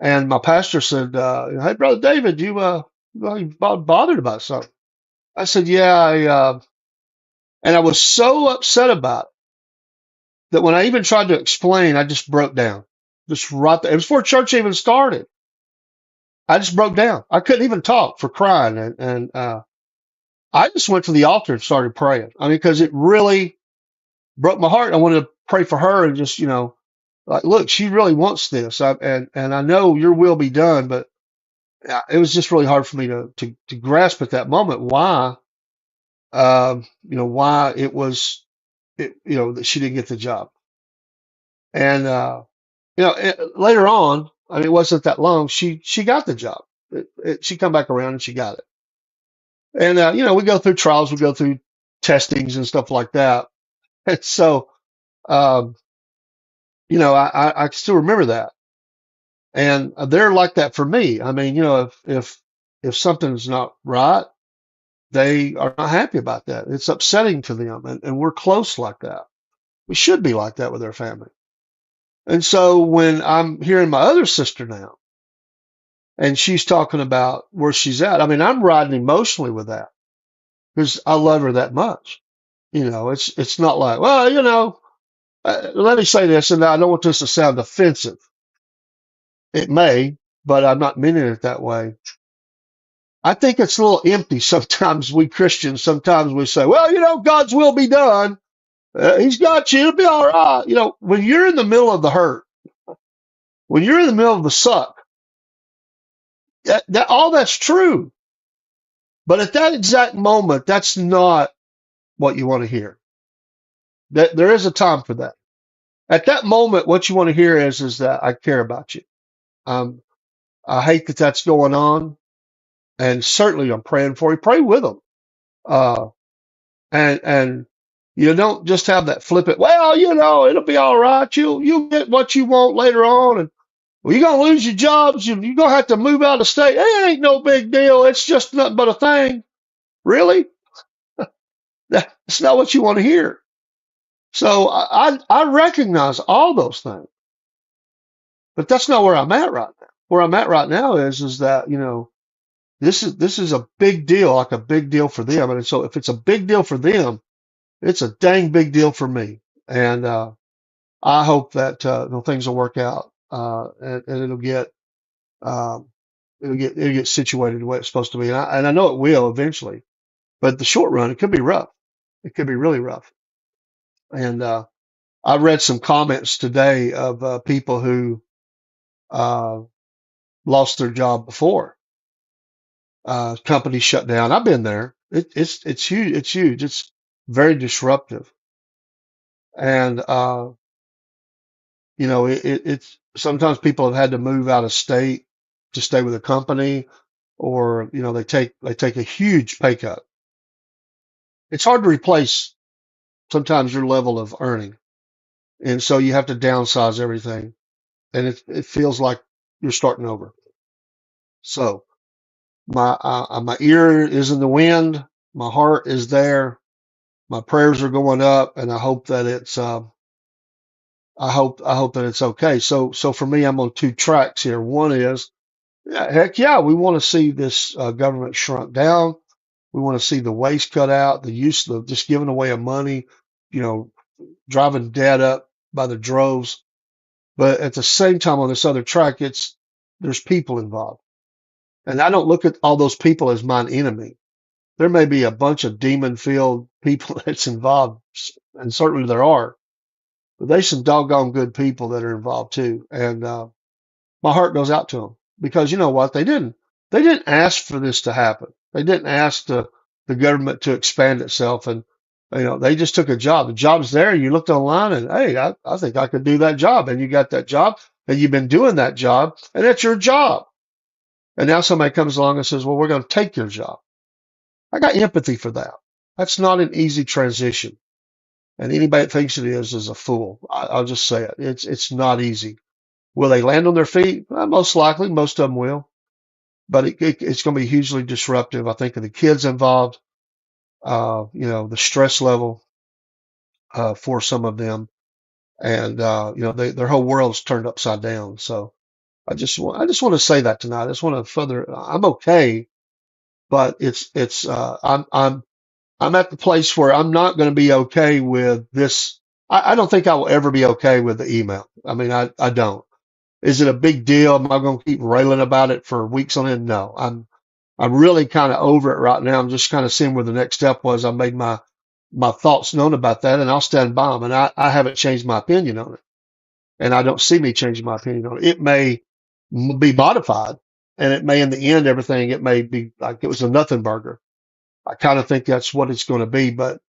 And my pastor said, "Hey, brother David, you bothered about something?" I said, "Yeah, and I was so upset about it that when I even tried to explain, I just broke down. Just right there. It was before church even started. I just broke down. I couldn't even talk for crying, and I just went to the altar and started praying. I mean, because it really broke my heart. I wanted to pray for her and just, like, look, she really wants this, and I know your will be done, but it was just really hard for me to grasp at that moment why, why it was, that she didn't get the job. And later on, I mean, it wasn't that long. She got the job. She come back around and she got it. And we go through trials, we go through testings and stuff like that. And so, um, I still remember that. And they're like that for me. I mean, if something's not right, they are not happy about that. It's upsetting to them, and we're close like that. We should be like that with our family. And so when I'm hearing my other sister now, and she's talking about where she's at, I mean, I'm riding emotionally with that because I love her that much. It's not like, well, let me say this, and I don't want this to sound offensive. It may, but I'm not meaning it that way. I think it's a little empty sometimes. We Christians, sometimes we say, well, God's will be done. He's got you. It'll be all right. When you're in the middle of the hurt, when you're in the middle of the suck, that all that's true. But at that exact moment, that's not what you want to hear. That there is a time for that. At that moment, what you want to hear is that I care about you. Um, I hate that that's going on, and certainly I'm praying for you. Pray with them. Uh, and you don't just have that flippant, well, it'll be all right. You'll get what you want later on, and well, you're gonna lose your jobs. You're gonna have to move out of state. It ain't no big deal. It's just nothing but a thing. Really? That's not what you want to hear. So I recognize all those things, but that's not where I'm at right now. Where I'm at right now is that this is a big deal, like a big deal for them. And so if it's a big deal for them, it's a dang big deal for me. And I hope that things will work out, and um, it'll get situated the way it's supposed to be. And I know it will eventually, but the short run, it could be rough. It could be really rough. And I read some comments today of people who uh, lost their job before companies shut down. I've been there. It's huge. It's huge. It's very disruptive. And it's sometimes people have had to move out of state to stay with a company, or they take a huge pay cut. It's hard to replace sometimes your level of earning, and so you have to downsize everything, and it feels like you're starting over. So my ear is in the wind, my heart is there, my prayers are going up, and I hope that it's okay. So for me, I'm on two tracks here. One is, yeah, heck yeah, we want to see this government shrunk down. We want to see the waste cut out, the use of just giving away of money, you know, driving debt up by the droves. But at the same time, on this other track, there's people involved, and I don't look at all those people as mine enemy. There may be a bunch of demon-filled people that's involved, and certainly there are, but there's some doggone good people that are involved too. And my heart goes out to them because you know what? They didn't ask for this to happen. They didn't ask the government to expand itself, and they just took a job. The job's there. You looked online and hey, I think I could do that job, and you got that job, and you've been doing that job, and that's your job. And now somebody comes along and says, "Well, we're going to take your job." I got empathy for that. That's not an easy transition, and anybody that thinks it is a fool. I'll just say it. It's not easy. Will they land on their feet? Most likely, most of them will, but it's going to be hugely disruptive. I think of the kids involved, the stress level for some of them, and their whole world's turned upside down. So I just want to say that tonight. I just want to further. I'm okay, but I'm at the place where I'm not going to be okay with this. I don't think I will ever be okay with the email. I mean, I don't. Is it a big deal? Am I going to keep railing about it for weeks on end? No, I'm really kind of over it right now. I'm just kind of seeing where the next step was. I made my thoughts known about that, and I'll stand by them. And I haven't changed my opinion on it, and I don't see me changing my opinion on it. It may be modified, and it may, in the end, everything it may be like it was a nothing burger. I kind of think that's what it's going to be, but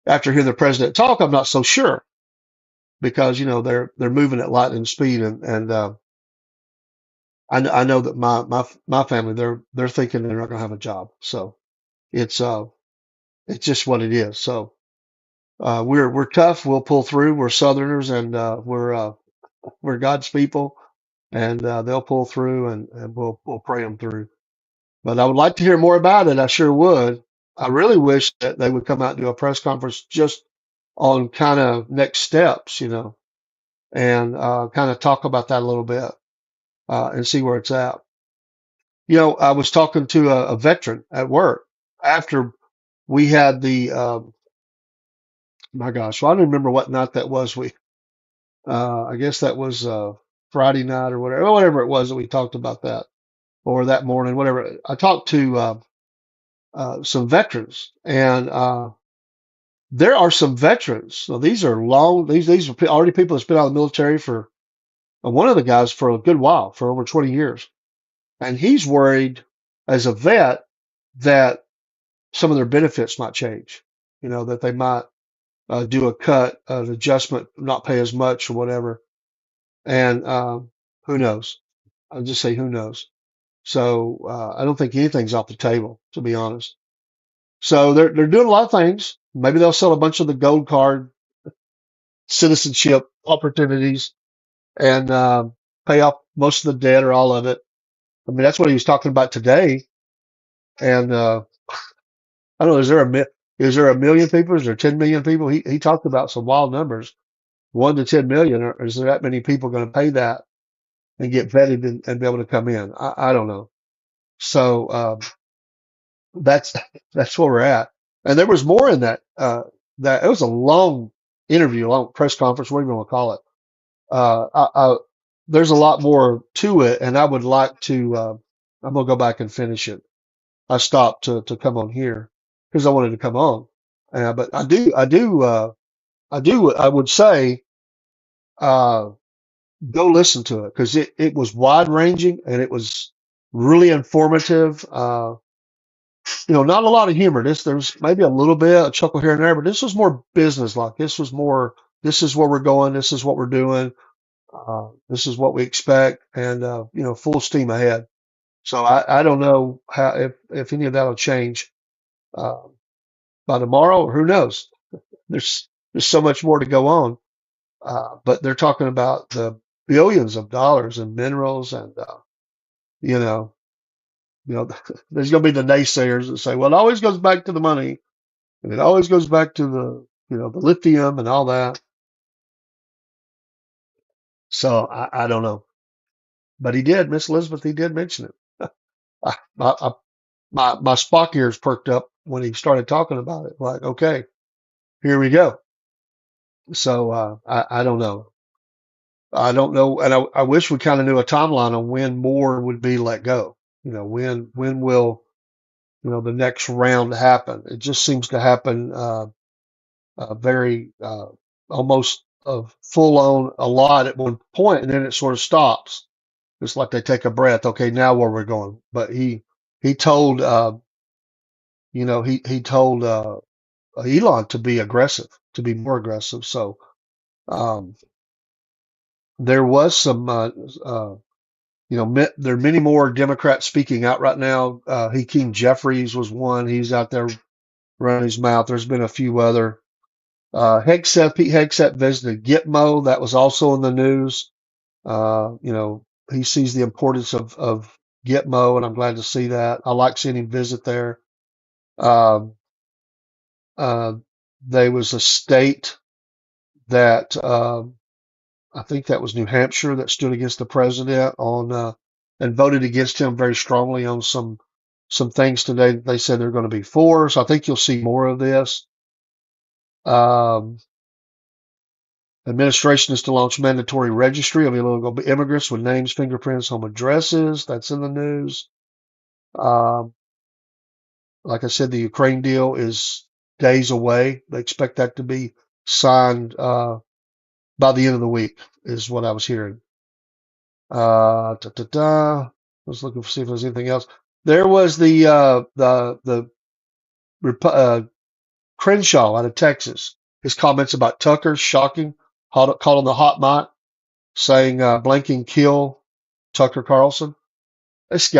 after hearing the president talk, I'm not so sure because they're moving at lightning speed, and I know that my family they're thinking they're not going to have a job, so it's uh it's just what it is. So we're tough. We'll pull through. We're Southerners, and we're God's people, and they'll pull through, and we'll pray them through. But I would like to hear more about it. I sure would. I really wish that they would come out and do a press conference just on kind of next steps, and kind of talk about that a little bit and see where it's at. I was talking to a veteran at work after we had my gosh, well, I don't remember what night that was. I guess that was Friday night or whatever it was that we talked about that, or that morning, whatever. I talked to some veterans, and there are some veterans. So these are these are already people that's been out of the military for one of the guys for a good while, for over 20 years. And he's worried as a vet that some of their benefits might change, that they might do a cut, an adjustment, not pay as much or whatever. And who knows? I'll just say who knows. So I don't think anything's off the table, to be honest. So they're doing a lot of things. Maybe they'll sell a bunch of the gold card citizenship opportunities and pay off most of the debt or all of it. I mean, that's what he was talking about today. And I don't know, is there a million people? Is there 10 million people? He talked about some wild numbers, 1 to 10 million. Or is there that many people going to pay that and get vetted and be able to come in? I don't know. So that's that's where we're at. And there was more in that it was a long interview, a long press conference, whatever you want to call it. There's a lot more to it, and I would like to. I'm gonna go back and finish it. I stopped to come on here because I wanted to come on, but I would say uh, go listen to it because it was wide ranging and it was really informative. Not a lot of humor. There's maybe a little bit, a chuckle here and there, but this was more business like. This was more. This is where we're going. This is what we're doing. This is what we expect, and full steam ahead. So I don't know how if any of that will change uh, by tomorrow, or who knows. There's so much more to go on, but they're talking about the billions of dollars in minerals, and you know, there's going to be the naysayers that say, well, it always goes back to the money, and it always goes back to the lithium and all that. So I don't know, but Miss Elizabeth, he did mention it. I my Spock ears perked up when he started talking about it. Like, okay, here we go. So I don't know. I don't know, and I wish we kind of knew a timeline on when more would be let go. When will the next round happen? It just seems to happen very almost full on a lot at one point, and then it sort of stops. It's like they take a breath. Okay, now where we're going. But he told he told Elon to be aggressive, to be more aggressive. So um, there was some, there are many more Democrats speaking out right now. Hakeem Jeffries was one. He's out there running his mouth. There's been a few other. Pete Hegseth visited Gitmo. That was also in the news. He sees the importance of Gitmo, and I'm glad to see that. I like seeing him visit there. Um, uh, there was a state that I think that was New Hampshire that stood against the president on and voted against him very strongly on some things today that they said they're going to be for. So I think you'll see more of this. Um, Administration is to launch mandatory registry of illegal immigrants with names, fingerprints, home addresses. That's in the news. Um, like I said, the Ukraine deal is days away. They expect that to be signed by the end of the week, is what I was hearing. I was looking to see if there's anything else. There was the Crenshaw out of Texas. His comments about Tucker, shocking. Called on the hot mic, saying blanking kill Tucker Carlson. This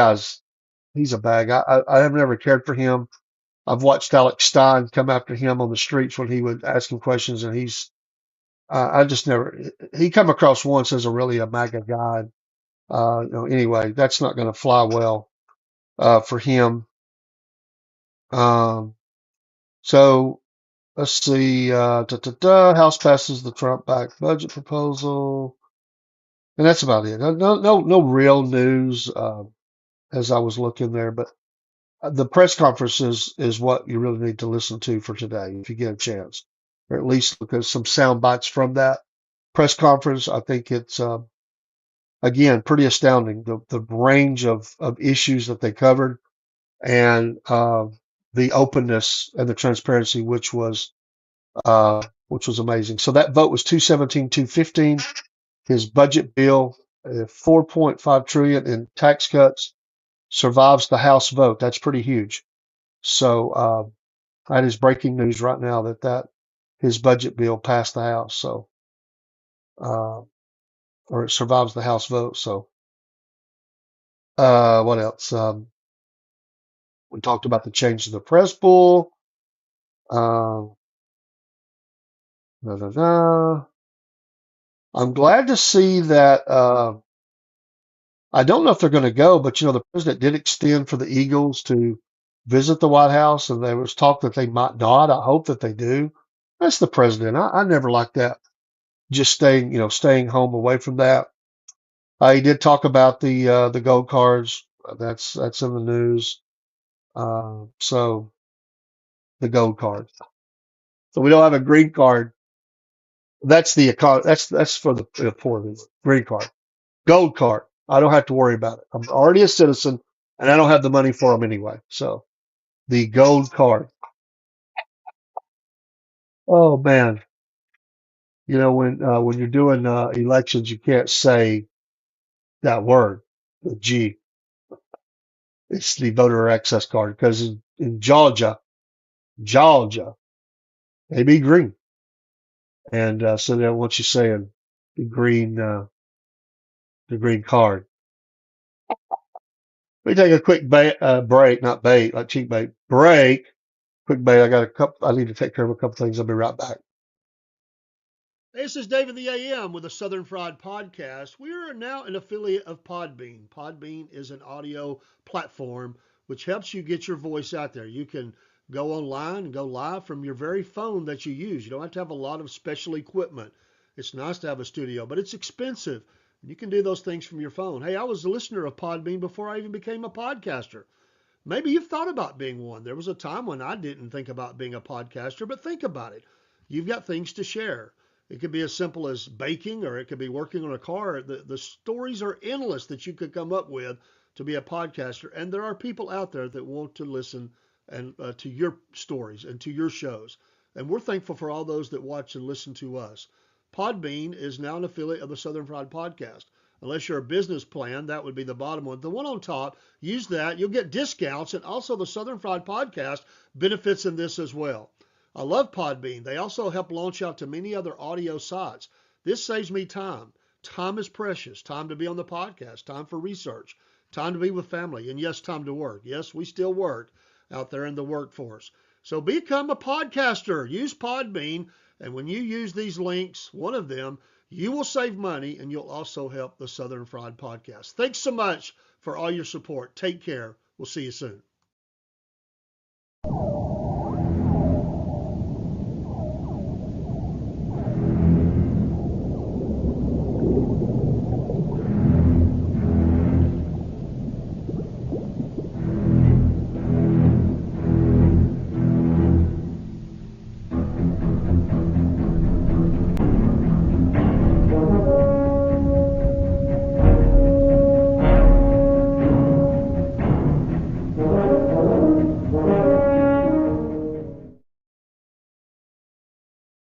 he's a bag. I have never cared for him. I've watched Alex Stein come after him on the streets when he would ask him questions, and I just never, he come across once as a MAGA guy. Anyway, that's not going to fly well for him. So let's see. House passes the Trump-backed budget proposal, and that's about it. No real news as I was looking there, but the press conference is what you really need to listen to for today if you get a chance, or at least look at some sound bites from that press conference. I think it's again pretty astounding the range of issues that they covered and the openness and the transparency, which was amazing. So that vote was 217-215. His budget bill, 4.5 trillion in tax cuts, survives the House vote. That's pretty huge. So that is breaking news right now that his budget bill passed the House. So or it survives the House vote. So what else? We talked about the change to the press pool. Uh, da, da, da. I'm glad to see that. I don't know if they're going to go, but the president did extend for the Eagles to visit the White House, and there was talk that they might not. I hope that they do. That's the president. I never liked that. Just staying home away from that. He did talk about the gold cards. That's in the news. So the gold card. So we don't have a green card. That's that's for the poor. The green card, gold card. I don't have to worry about it. I'm already a citizen, and I don't have the money for them anyway. So the gold card. Oh man, when you're doing elections, you can't say that word, the G. It's the voter access card because in Georgia, they be green, and so they want you saying the green card. Let me take a quick break, not bait, like cheap bait. Break. Quick bait. I need to take care of a couple things. I'll be right back. This is David the AM with the Southern Fried Podcast. We are now an affiliate of Podbean. Podbean is an audio platform which helps you get your voice out there. You can go online and go live from your very phone that you use. You don't have to have a lot of special equipment. It's nice to have a studio, but it's expensive. You can do those things from your phone. Hey, I was a listener of Podbean before I even became a podcaster. Maybe you've thought about being one. There was a time when I didn't think about being a podcaster, but think about it. You've got things to share. It could be as simple as baking, or it could be working on a car. The stories are endless that you could come up with to be a podcaster. And there are people out there that want to listen and to your stories and to your shows. And we're thankful for all those that watch and listen to us. Podbean is now an affiliate of the Southern Fried Podcast. Unless you're a business plan, that would be the bottom one. The one on top, use that. You'll get discounts, and also the Southern Fried Podcast benefits in this as well. I love Podbean. They also help launch out to many other audio sites. This saves me time. Time is precious. Time to be on the podcast. Time for research. Time to be with family. And yes, time to work. Yes, we still work out there in the workforce. So become a podcaster. Use Podbean. And when you use these links, one of them, you will save money, and you'll also help the Southern Fried Podcast. Thanks so much for all your support. Take care. We'll see you soon.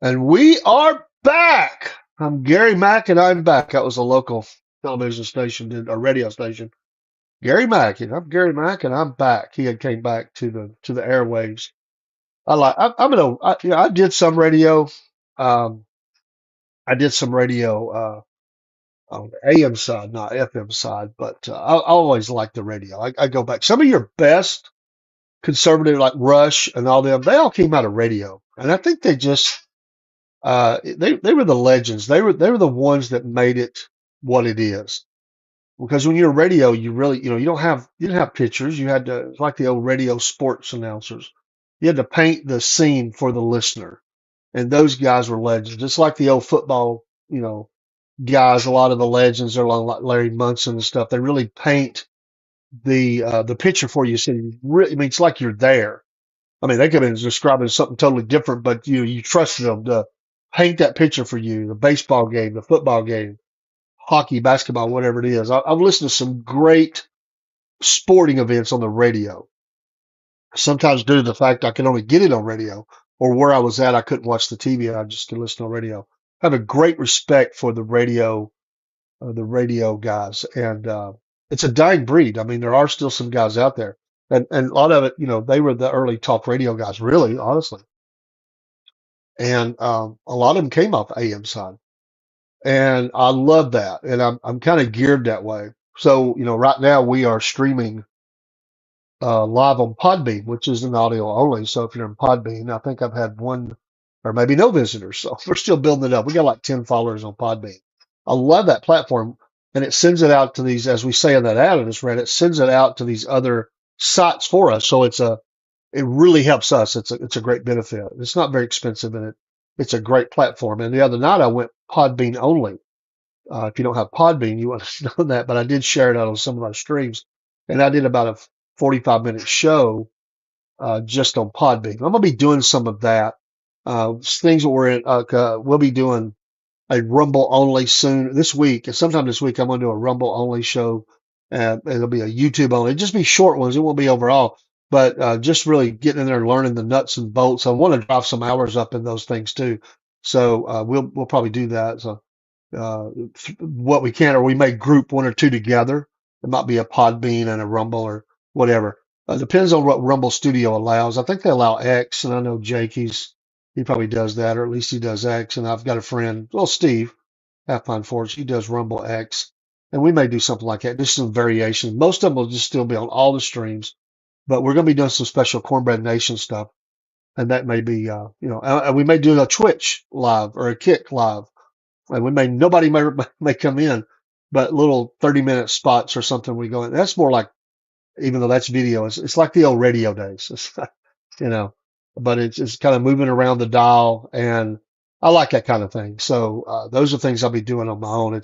And we are back. I'm Gary Mack, and I'm back. That was a local television station, a radio station. Gary Mack, and I'm Gary Mack, and I'm back. He had came back to the airwaves. I'm I did some radio. Um, I did some radio on the AM side, not FM side, but I always liked the radio. I go back. Some of your best conservative, like Rush and all them, they all came out of radio, and I think they were the legends. They were the ones that made it what it is. Because when you're radio, you really, you didn't have pictures. You had to, it's like the old radio sports announcers. You had to paint the scene for the listener. And those guys were legends. Just like the old football, guys, a lot of the legends are like Larry Munson and stuff. They really paint the picture for you. So you really, I mean, it's like you're there. I mean, they could have been describing something totally different, but you trusted them to paint that picture for you. The baseball game, the football game, hockey, basketball, whatever it is. I've listened to some great sporting events on the radio. Sometimes due to the fact I could only get it on radio, or where I was at, I couldn't watch the TV. I just could listen on radio. I have a great respect for the radio guys, and it's a dying breed. I mean, there are still some guys out there, and a lot of it, they were the early talk radio guys, really, honestly, and a lot of them came off AM side, and I love that, and I'm kind of geared that way. So, right now we are streaming live on Podbean, which is an audio only. So if you're in Podbean, I think I've had one or maybe no visitors. So we're still building it up. We got like 10 followers on Podbean. I love that platform. And it sends it out to these, as we say in that ad I just read, it sends it out to these other sites for us. So it really helps us. It's a great benefit. It's not very expensive, and it's a great platform. And the other night I went Podbean only. If you don't have Podbean, you want to know that, but I did share it out on some of our streams, and I did about a 45-minute show just on Podbean. I'm going to be doing some of that. Things that we're in, we'll be doing a Rumble only soon this week, and sometime this week I'm going to do a Rumble only show. It'll be a YouTube only. It'll just be short ones. It won't be overall, but just really getting in there and learning the nuts and bolts. I want to drive some hours up in those things too, so we'll probably do that. So what we can, or we may group one or two together. It might be a Podbean and a Rumble or whatever. Depends on what Rumble Studio allows. I think they allow X, and I know Jake, he probably does that, or at least he does X. And I've got a friend, well, Steve, Half Pine Forge, he does Rumble X, and we may do something like that. Just some variation. Most of them will just still be on all the streams, but we're going to be doing some special Cornbread Nation stuff, and that may be, and we may do a Twitch live or a Kick live, and nobody may come in, but little 30-minute spots or something we go in. That's more like, even though that's video, it's like the old radio days. It's, you know, but it's kind of moving around the dial, and I like that kind of thing. So those are things I'll be doing on my own.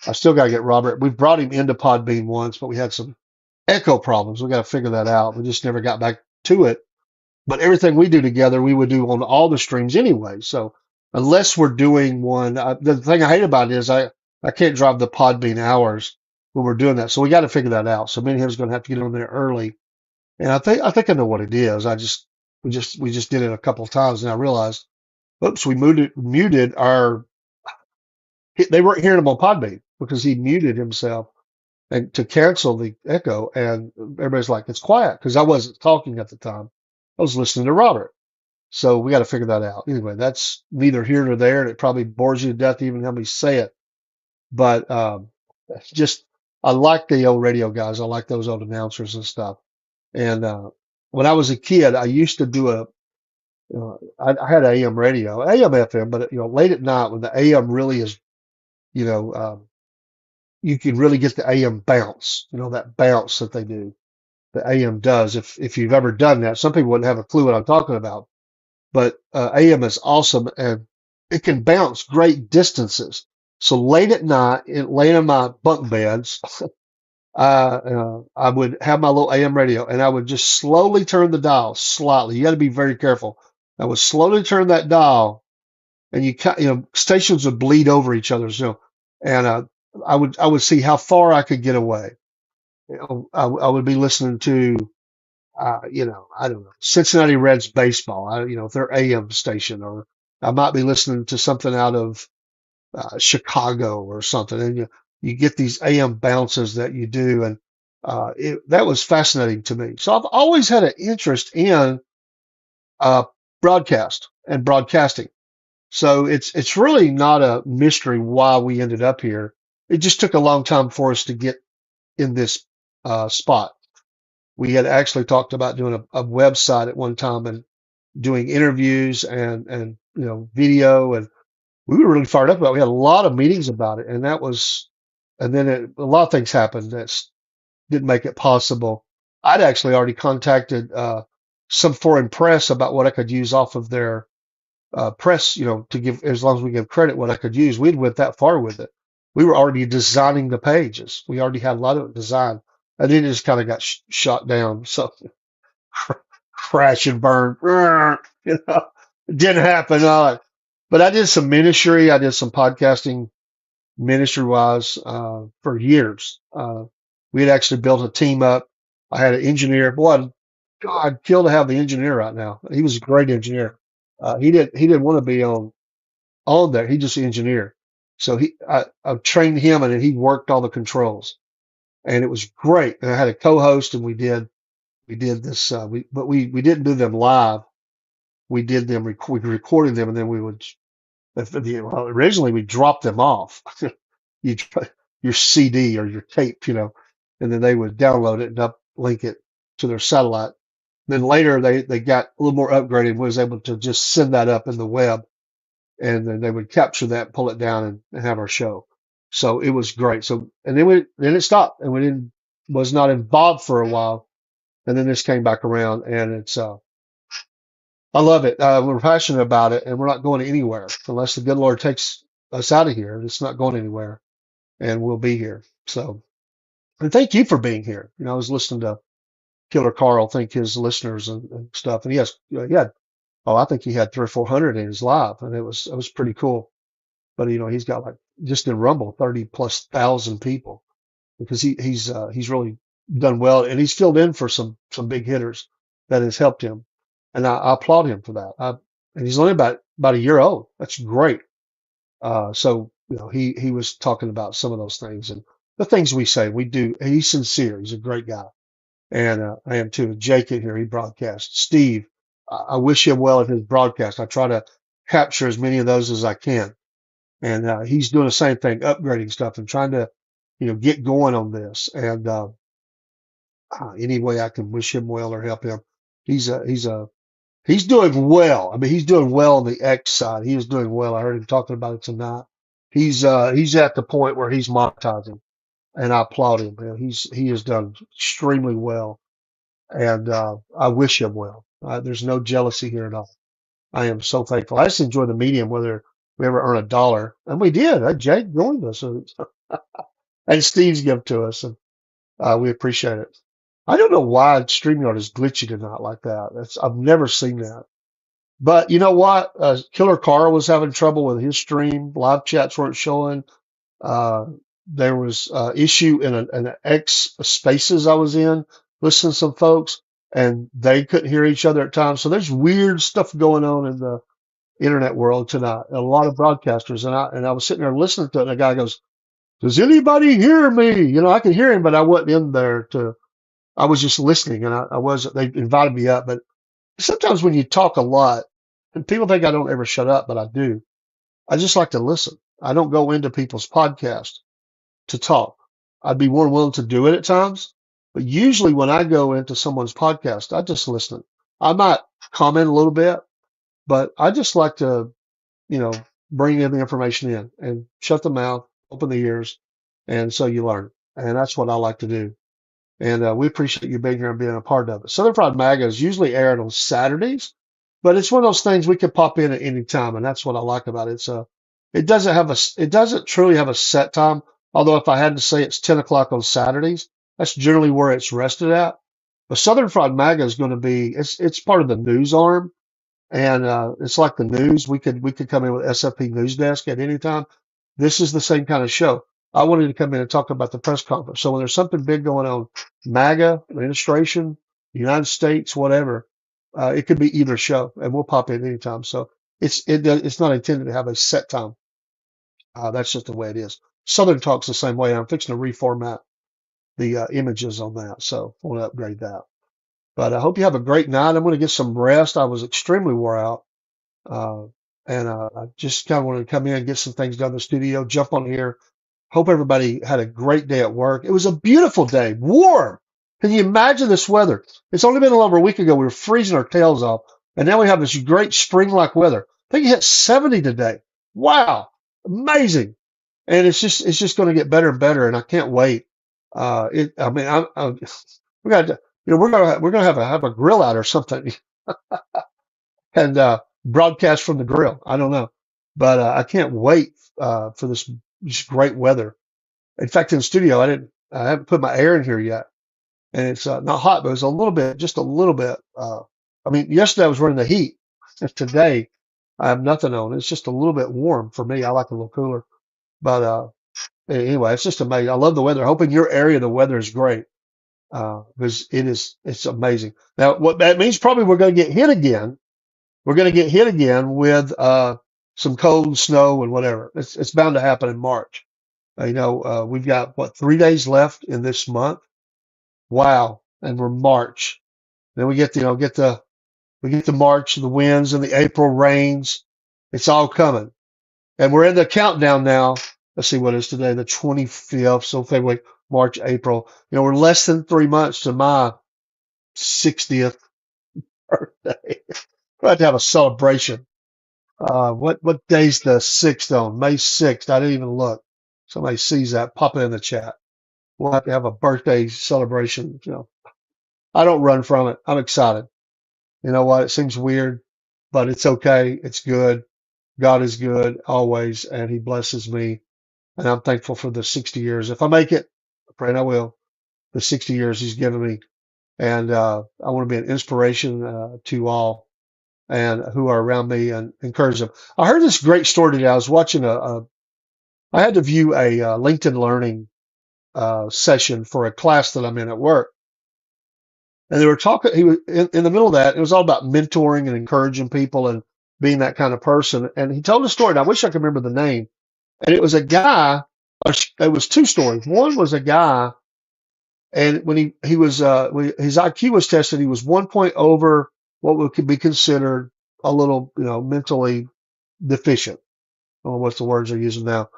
I still got to get Robert. We've brought him into Podbean once, but we had some echo problems. We got to figure that out. We just never got back to it. But everything we do together, we would do on all the streams anyway. So unless we're doing one, the thing I hate about it is I can't drive the Podbean hours when we're doing that. So we got to figure that out. So me and him's going to have to get on there early. And I think I know what it is. We just did it a couple of times, and I realized, oops, we muted our. They weren't hearing him on Podbean because he muted himself and to cancel the echo. And everybody's like, it's quiet, because I wasn't talking at the time. I was listening to Robert. So we got to figure that out. Anyway, that's neither here nor there, and it probably bores you to death even how me say it. But just I like the old radio guys. I like those old announcers and stuff. And when I was a kid, I used to do I had AM radio, AM FM, but late at night when the AM really is, you know, you can really get the AM bounce, that bounce that they do. The AM does. If you've ever done that, some people wouldn't have a clue what I'm talking about. But AM is awesome, and it can bounce great distances. So late at night, laying in my bunk beds, I would have my little AM radio, and I would just slowly turn the dial slightly. You got to be very careful. I would slowly turn that dial, and stations would bleed over each other, and I would see how far I could get away. I would be listening to, I don't know, Cincinnati Reds baseball. If their AM station, or I might be listening to something out of Chicago or something, and you get these AM bounces that you do, and that was fascinating to me. So I've always had an interest in uh, broadcast and broadcasting. So it's really not a mystery why we ended up here. It just took a long time for us to get in this spot. We had actually talked about doing a website at one time and doing interviews and video, and we were really fired up about it. We had a lot of meetings about it, and then a lot of things happened that didn't make it possible. I'd actually already contacted some foreign press about what I could use off of their press, to give, as long as we give credit, what I could use. We'd went that far with it. We were already designing the pages. We already had a lot of it designed, and then it just kind of got shot down. So crash and burn, it didn't happen. But I did some ministry. I did some podcasting ministry wise for years. We had actually built a team up. I had an engineer. Boy, God, I'd kill to have the engineer right now. He was a great engineer. He didn't want to be on there. He just engineered. So I trained him, and then he worked all the controls, and it was great. And I had a co-host, and we did this. We didn't do them live. We did them. We recorded them, and then we would. Well, originally we dropped them off. you your CD or your tape, and then they would download it and uplink it to their satellite. Then later they got a little more upgraded and was able to just send that up in the web, and then they would capture that, pull it down, and have our show. So it was great. So and then it stopped, and we didn't was not involved for a while, and then this came back around, and it's I love it. We're passionate about it, and we're not going anywhere unless the good Lord takes us out of here. It's not going anywhere, and we'll be here. So, and thank you for being here. I was listening to Killer Carl thank his listeners and stuff, and I think he had 300 or 400 in his live, and it was pretty cool. But he's got like just in Rumble 30,000+ people because he's really done well, and he's filled in for some big hitters that has helped him, and I applaud him for that. And he's only about a year old. That's great. So he was talking about some of those things and the things we say. We do. He's sincere. He's a great guy, and I am too. Jake in here, he broadcasts. Steve, I wish him well at his broadcast. I try to capture as many of those as I can, and he's doing the same thing, upgrading stuff and trying to get going on this. And any way I can wish him well or help him. He's doing well. I mean, he's doing well on the X side. He is doing well. I heard him talking about it tonight. He's at the point where he's monetizing, and I applaud him. He has done extremely well, and I wish him well. There's no jealousy here at all. I am so thankful. I just enjoy the medium, whether we ever earn a dollar, and we did. Jake joined us, and Steve's given to us, and we appreciate it. I don't know why StreamYard is glitchy tonight like that. I've never seen that. But you know what? Killer Carl was having trouble with his stream. Live chats weren't showing. Uh, there was issue in an X spaces I was in, listening to some folks, and they couldn't hear each other at times. So there's weird stuff going on in the internet world tonight. A lot of broadcasters, and I was sitting there listening to it, and a guy goes, "Does anybody hear me?" I could hear him, but I wasn't in there to. I was just listening, and I wasn't. They invited me up, but sometimes when you talk a lot, and people think I don't ever shut up, but I do. I just like to listen. I don't go into people's podcasts to talk. I'd be more than willing to do it at times, but usually when I go into someone's podcast, I just listen. I might comment a little bit, but I just like to, you know, bring in the information in and shut the mouth, open the ears, and so you learn. And that's what I like to do. And we appreciate you being here and being a part of it. Southern Fried MAGA is usually aired on Saturdays, but it's one of those things we can pop in at any time, and that's what I like about it. So it doesn't truly have a set time. Although if I had to say it's 10 o'clock on Saturdays, that's generally where it's rested at. But Southern Fried MAGA is going to be it's part of the news arm, and it's like the news. We could come in with SFP News Desk at any time. This is the same kind of show. I wanted to come in and talk about the press conference. So when there's something big going on, MAGA, administration, United States, whatever, it could be either show, and we'll pop in anytime. So it's not intended to have a set time. That's just the way it is. Southern Talk's the same way. I'm fixing to reformat the images on that, so I want to upgrade that. But I hope you have a great night. I'm going to get some rest. I was extremely wore out, uh, and I just kind of wanted to come in and get some things done in the studio, jump on here. Hope everybody had a great day at work. It was a beautiful day, warm. Can you imagine this weather? It's only been a little over a week ago. We were freezing our tails off, and now we have this great spring-like weather. I think it hit 70 today. Wow, amazing! And it's just going to get better and better, and I can't wait. I mean, we got to, we're gonna have a grill out or something and broadcast from the grill. I don't know, but I can't wait for this great weather. In fact, in the studio, I haven't put my air in here yet, and it's not hot, but it's a little bit, just a little bit. I mean, yesterday I was running the heat. Today I have nothing on. It's just a little bit warm for me. I like a little cooler, but anyway, it's just amazing. I love the weather. Hoping your area the weather is great because it's amazing. Now, what that means probably we're going to get hit again. We're going to get hit again with some cold and snow and whatever. It's bound to happen in March. We've got what 3 days left in this month. Wow, and we're March. Then we get the March, the winds and the April rains. It's all coming, and we're in the countdown now. Let's see what is today, the 25th. So February, March, April. We're less than 3 months to my 60th birthday. We're about to have a celebration. What day's the 6th on? May 6th. I didn't even look. Somebody sees that, pop it in the chat. We'll have to have a birthday celebration. I don't run from it. I'm excited. You know what? It seems weird, but it's okay. It's good. God is good always, and He blesses me. And I'm thankful for the 60 years. If I make it, I pray I will, the 60 years He's given me. And I want to be an inspiration to all and who are around me and encourage them. I heard this great story today. I was watching I had to view a LinkedIn Learning session for a class that I'm in at work. And they were talking, he was in the middle of that. It was all about mentoring and encouraging people and being that kind of person. And he told a story, and I wish I could remember the name. And it was a guy, it was two stories. One was a guy, and when he was, when his IQ was tested, he was 1 point over what could be considered a little, mentally deficient. I don't know what's the words they're using now.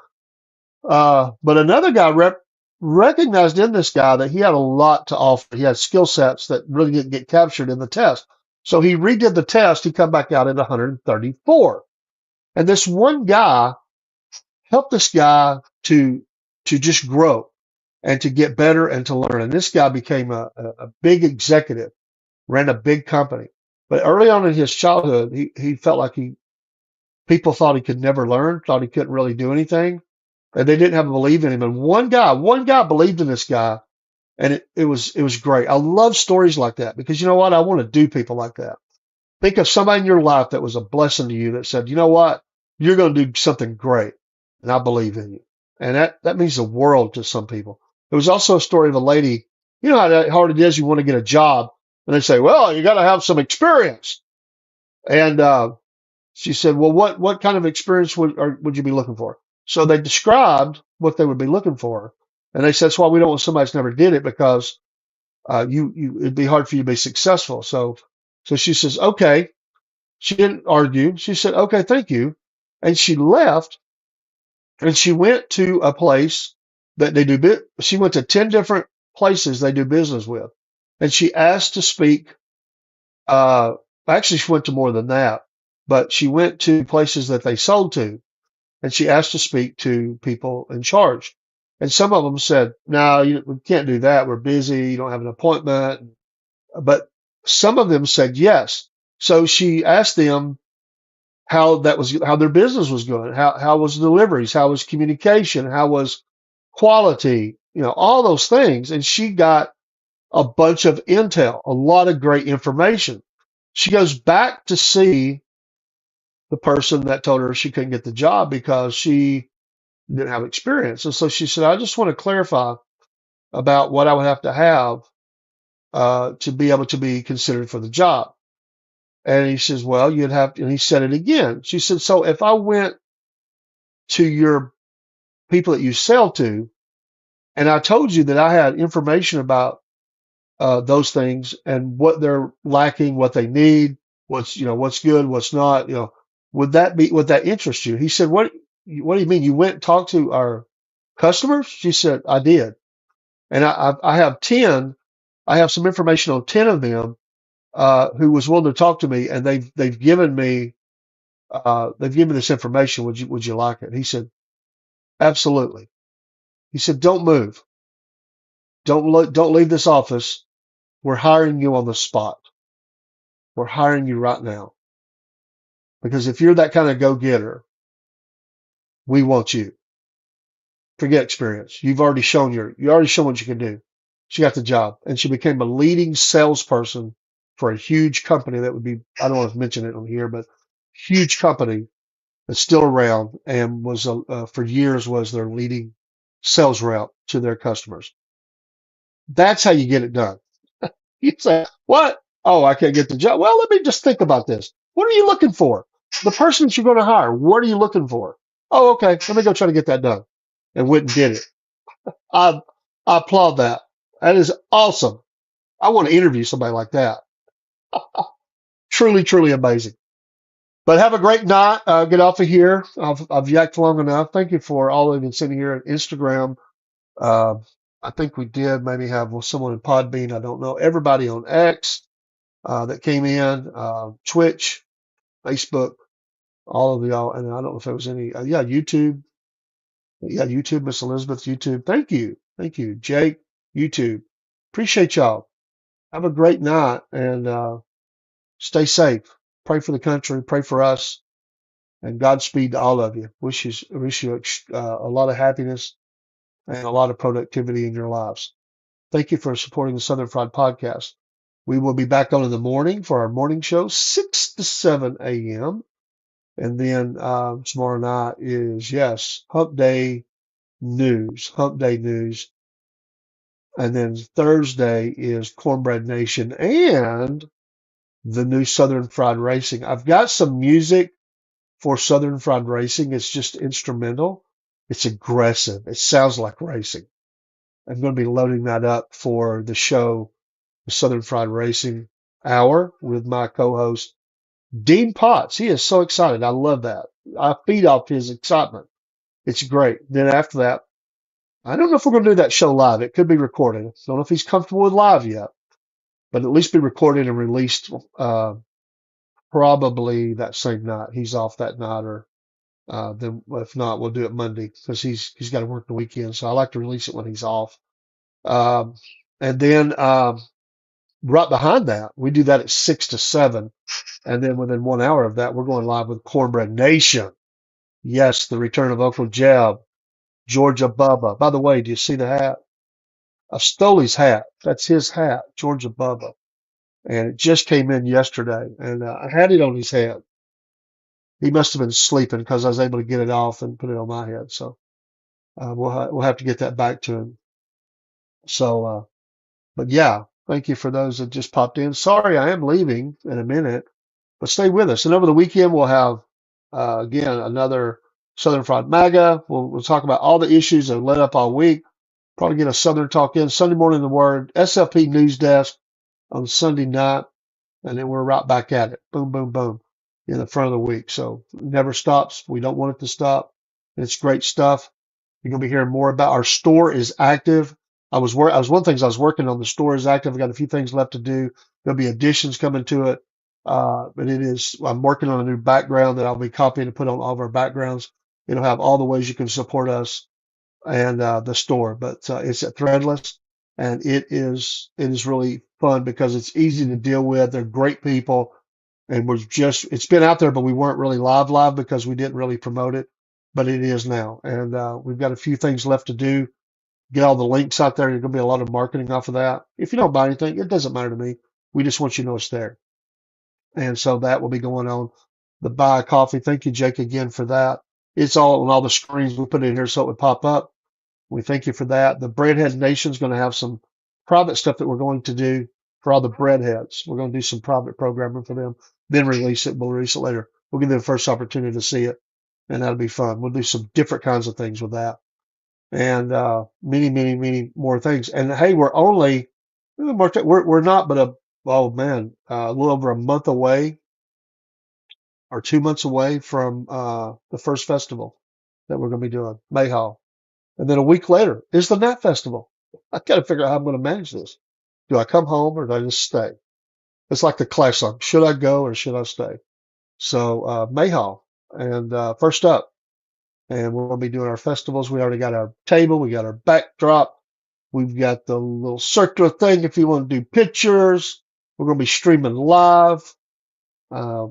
But another guy recognized in this guy that he had a lot to offer. He had skill sets that really didn't get captured in the test. So he redid the test. He come back out at 134. And this one guy helped this guy to just grow and to get better and to learn. And this guy became a big executive, ran a big company. But early on in his childhood, he felt like people thought he could never learn, thought he couldn't really do anything. And they didn't have a belief in him. And one guy believed in this guy, and it was great. I love stories like that because you know what? I want to do people like that. Think of somebody in your life that was a blessing to you that said, you know what? You're going to do something great, and I believe in you. And that means the world to some people. There was also a story of a lady. You know how hard it is. You want to get a job, and they say, well, you got to have some experience. And she said, well, what kind of experience would you be looking for? So they described what they would be looking for. And they said, that's why we don't want somebody that's never did it because it'd be hard for you to be successful. So she says, okay. She didn't argue. She said, okay, thank you. And she left and she went to a place that they do. She went to 10 different places they do business with. And she asked to speak. Actually, she went to more than that, but she went to places that they sold to. And she asked to speak to people in charge. And some of them said, no, we can't do that. We're busy. You don't have an appointment. But some of them said yes. So she asked them how their business was going. How was deliveries? How was communication? How was quality? All those things. And she got a bunch of intel, a lot of great information. She goes back to see the person that told her she couldn't get the job because she didn't have experience. And so she said, I just want to clarify about what I would have to be able to be considered for the job. And he says, well, you'd have to, and he said it again. She said, so if I went to your people that you sell to and I told you that I had information about those things and what they're lacking, what they need, what's good, what's not, would that interest you? He said, what do you mean? You went and talked to our customers? She said, I did. And I have 10, I have some information on 10 of them, who was willing to talk to me, and they've given me, this information. Would you like it? He said, absolutely. He said, don't move. Don't leave this office. We're hiring you on the spot. We're hiring you right now. Because if you're that kind of go-getter, we want you. Forget experience. You already shown what you can do. She got the job, and she became a leading salesperson for a huge company that would be, I don't want to mention it on here, but huge company that's still around, and was for years was their leading sales rep to their customers. That's how you get it done. You say, what? Oh, I can't get the job. Well, let me just think about this. What are you looking for? The person that you're going to hire, what are you looking for? Oh, okay. Let me go try to get that done. And went and did it. I, I applaud that. That is awesome. I want to interview somebody like that. Truly, truly amazing. But have a great night. Get off of here. I've yacked long enough. Thank you for all of you sitting here at Instagram. Uh, I think we did maybe have someone in Podbean. I don't know. Everybody on X that came in, Twitch, Facebook, all of y'all. And I don't know if there was any, yeah, YouTube. Yeah, YouTube, Miss Elizabeth, YouTube. Thank you. Thank you. Jake, YouTube. Appreciate y'all. Have a great night, and stay safe. Pray for the country. Pray for us. And Godspeed to all of you. Wish you a lot of happiness and a lot of productivity in your lives. Thank you for supporting the Southern Fried Podcast. We will be back on in the morning for our morning show, 6 to 7 a.m. And then tomorrow night is, yes, Hump Day News. And then Thursday is Cornbread Nation and the new Southern Fried Racing. I've got some music for Southern Fried Racing. It's just instrumental. It's aggressive. It sounds like racing. I'm going to be loading that up for the show, the Southern Fried Racing Hour, with my co-host, Dean Potts. He is so excited. I love that. I feed off his excitement. It's great. Then after that, I don't know if we're going to do that show live. It could be recorded. I don't know if he's comfortable with live yet, but at least be recorded and released probably that same night. He's off that night, or then if not, we'll do it Monday because he's got to work the weekend. So I like to release it when he's off. Um, and then right behind that, we do that at 6 to 7. And then within 1 hour of that, we're going live with Cornbread Nation. Yes, the return of Uncle Jeb, Georgia Bubba. By the way, do you see the hat? I stole his hat. That's his hat, Georgia Bubba. And it just came in yesterday. And I had it on his head. He must have been sleeping because I was able to get it off and put it on my head. So we'll have to get that back to him. So, but yeah, thank you for those that just popped in. Sorry, I am leaving in a minute, but stay with us. And over the weekend, we'll have, again, another Southern Fried MAGA. We'll talk about all the issues that led up all week. Probably get a Southern talk in Sunday morning, the Word, SFP News Desk on Sunday night, and then we're right back at it. Boom, boom, boom in the front of the week. So it never stops. We don't want it to stop. It's great stuff. You're going to be hearing more about our store is active. I was one of the things I was working on. The store is active. I've got a few things left to do. There'll be additions coming to it. But I'm working on a new background that I'll be copying and put on all of our backgrounds. It'll have all the ways you can support us and the store, but it's at Threadless, and it is really fun because it's easy to deal with. They're great people, and it's been out there, but we weren't really live because we didn't really promote it, but it is now, and we've got a few things left to do. Get all the links out there. There's going to be a lot of marketing off of that. If you don't buy anything, it doesn't matter to me. We just want you to know it's there, and so that will be going on. The buy a coffee. Thank you, Jake, again for that. It's all on all the screens. We put it in here so it would pop up. We thank you for that. The Breadhead Nation is going to have some private stuff that we're going to do for all the breadheads. We're going to do some private programming for them. then release it. We'll release it later. We'll give them the first opportunity to see it, and that'll be fun. We'll do some different kinds of things with that, and many, many, many more things. And hey, we're not but a little over a month away or 2 months away from the first festival that we're going to be doing, Mayhaw. And then a week later is the Nat Festival. I got to figure out how I'm going to manage this. Do I come home or do I just stay? It's like the Clash song. Should I go or should I stay? So Mayhaw, and first up, and we're going to be doing our festivals. We already got our table. We got our backdrop. We've got the little circular thing if you want to do pictures. We're going to be streaming live. Uh,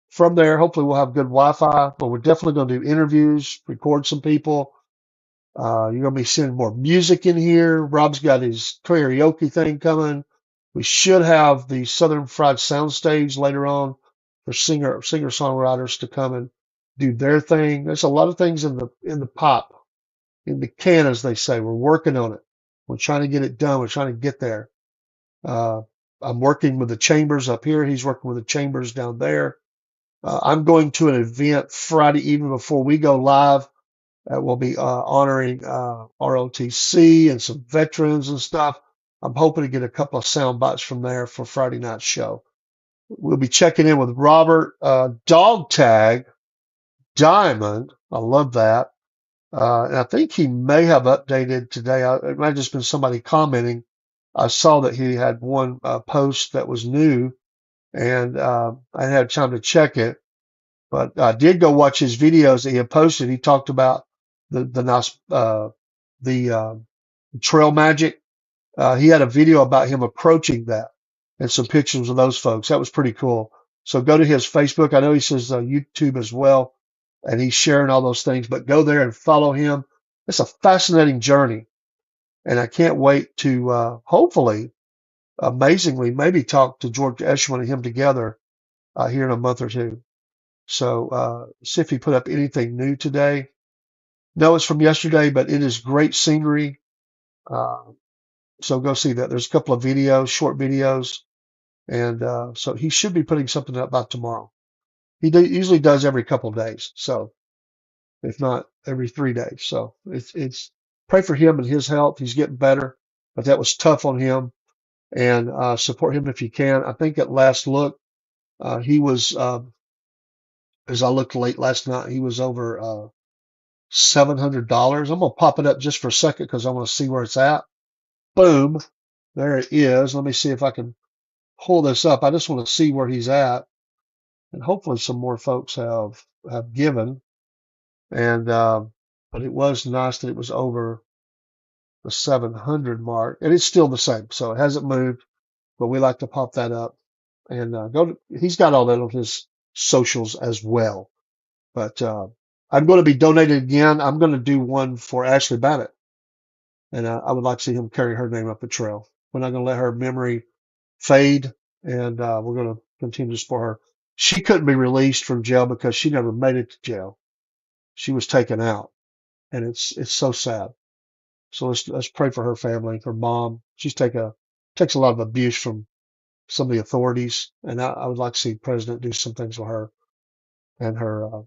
from there, hopefully we'll have good Wi-Fi, but we're definitely going to do interviews, record some people. You're going to be seeing more music in here. Rob's got his karaoke thing coming. We should have the Southern Fried Soundstage later on for singer-songwriters to come and do their thing. There's a lot of things in the pot, in the can, as they say. We're working on it. We're trying to get it done. We're trying to get there. Uh, I'm working with the chambers up here. He's working with the chambers down there. I'm going to an event Friday evening before we go live. We'll be honoring ROTC and some veterans and stuff. I'm hoping to get a couple of sound bites from there for Friday night show. We'll be checking in with Robert Dog Tag Diamond. I love that. And I think he may have updated today. It might have just been somebody commenting. I saw that he had one post that was new, and I didn't have time to check it. But I did go watch his videos that he had posted. He talked about the nice trail magic. He had a video about him approaching that and some pictures of those folks. That was pretty cool. So go to his Facebook. I know he says YouTube as well, and he's sharing all those things. But go there and follow him. It's a fascinating journey, and I can't wait to hopefully, amazingly, maybe talk to George Eshman and him together here in a month or two. So see if he put up anything new today. No, it's from yesterday, but it is great scenery. So go see that. There's a couple of videos, short videos, and so he should be putting something up by tomorrow. He usually does every couple of days, so if not every 3 days. So it's pray for him and his health. He's getting better, but that was tough on him, and support him if you can. I think at last look, he was, as I looked late last night, he was over $700. I'm gonna pop it up just for a second because I want to see where it's at. Boom, there it is. Let me see if I can pull this up. I just want to see where he's at, and hopefully some more folks have given. And but it was nice that it was over the 700 mark, and it's still the same, so it hasn't moved. But we like to pop that up and he's got all that on his socials as well. But I'm going to be donating again. I'm going to do one for Ashley Babbitt, and I would like to see him carry her name up the trail. We're not going to let her memory fade, and we're going to continue to support her. She couldn't be released from jail because she never made it to jail. She was taken out, and it's so sad. So let's pray for her family, her mom. Takes a lot of abuse from some of the authorities, and I would like to see the president do some things with her and her,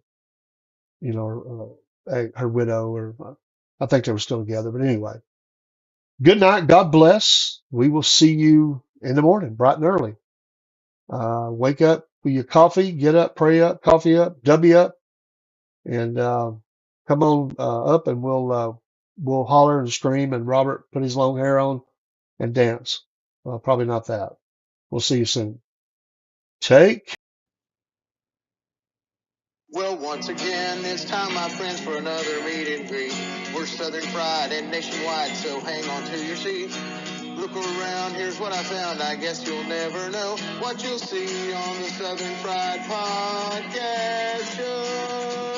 her widow. Or I think they were still together, but anyway. Good night. God bless. We will see you in the morning, bright and early. Wake up with your coffee, get up, pray up, coffee up, W up, and come on up, and we'll holler and scream, and Robert put his long hair on and dance. Well, probably not that. We'll see you soon. Take. Well, once again, it's time, my friends, for another meet and greet. We're Southern Fried and nationwide, so hang on to your seat. Look around, here's what I found. I guess you'll never know what you'll see on the Southern Fried Podcast Show.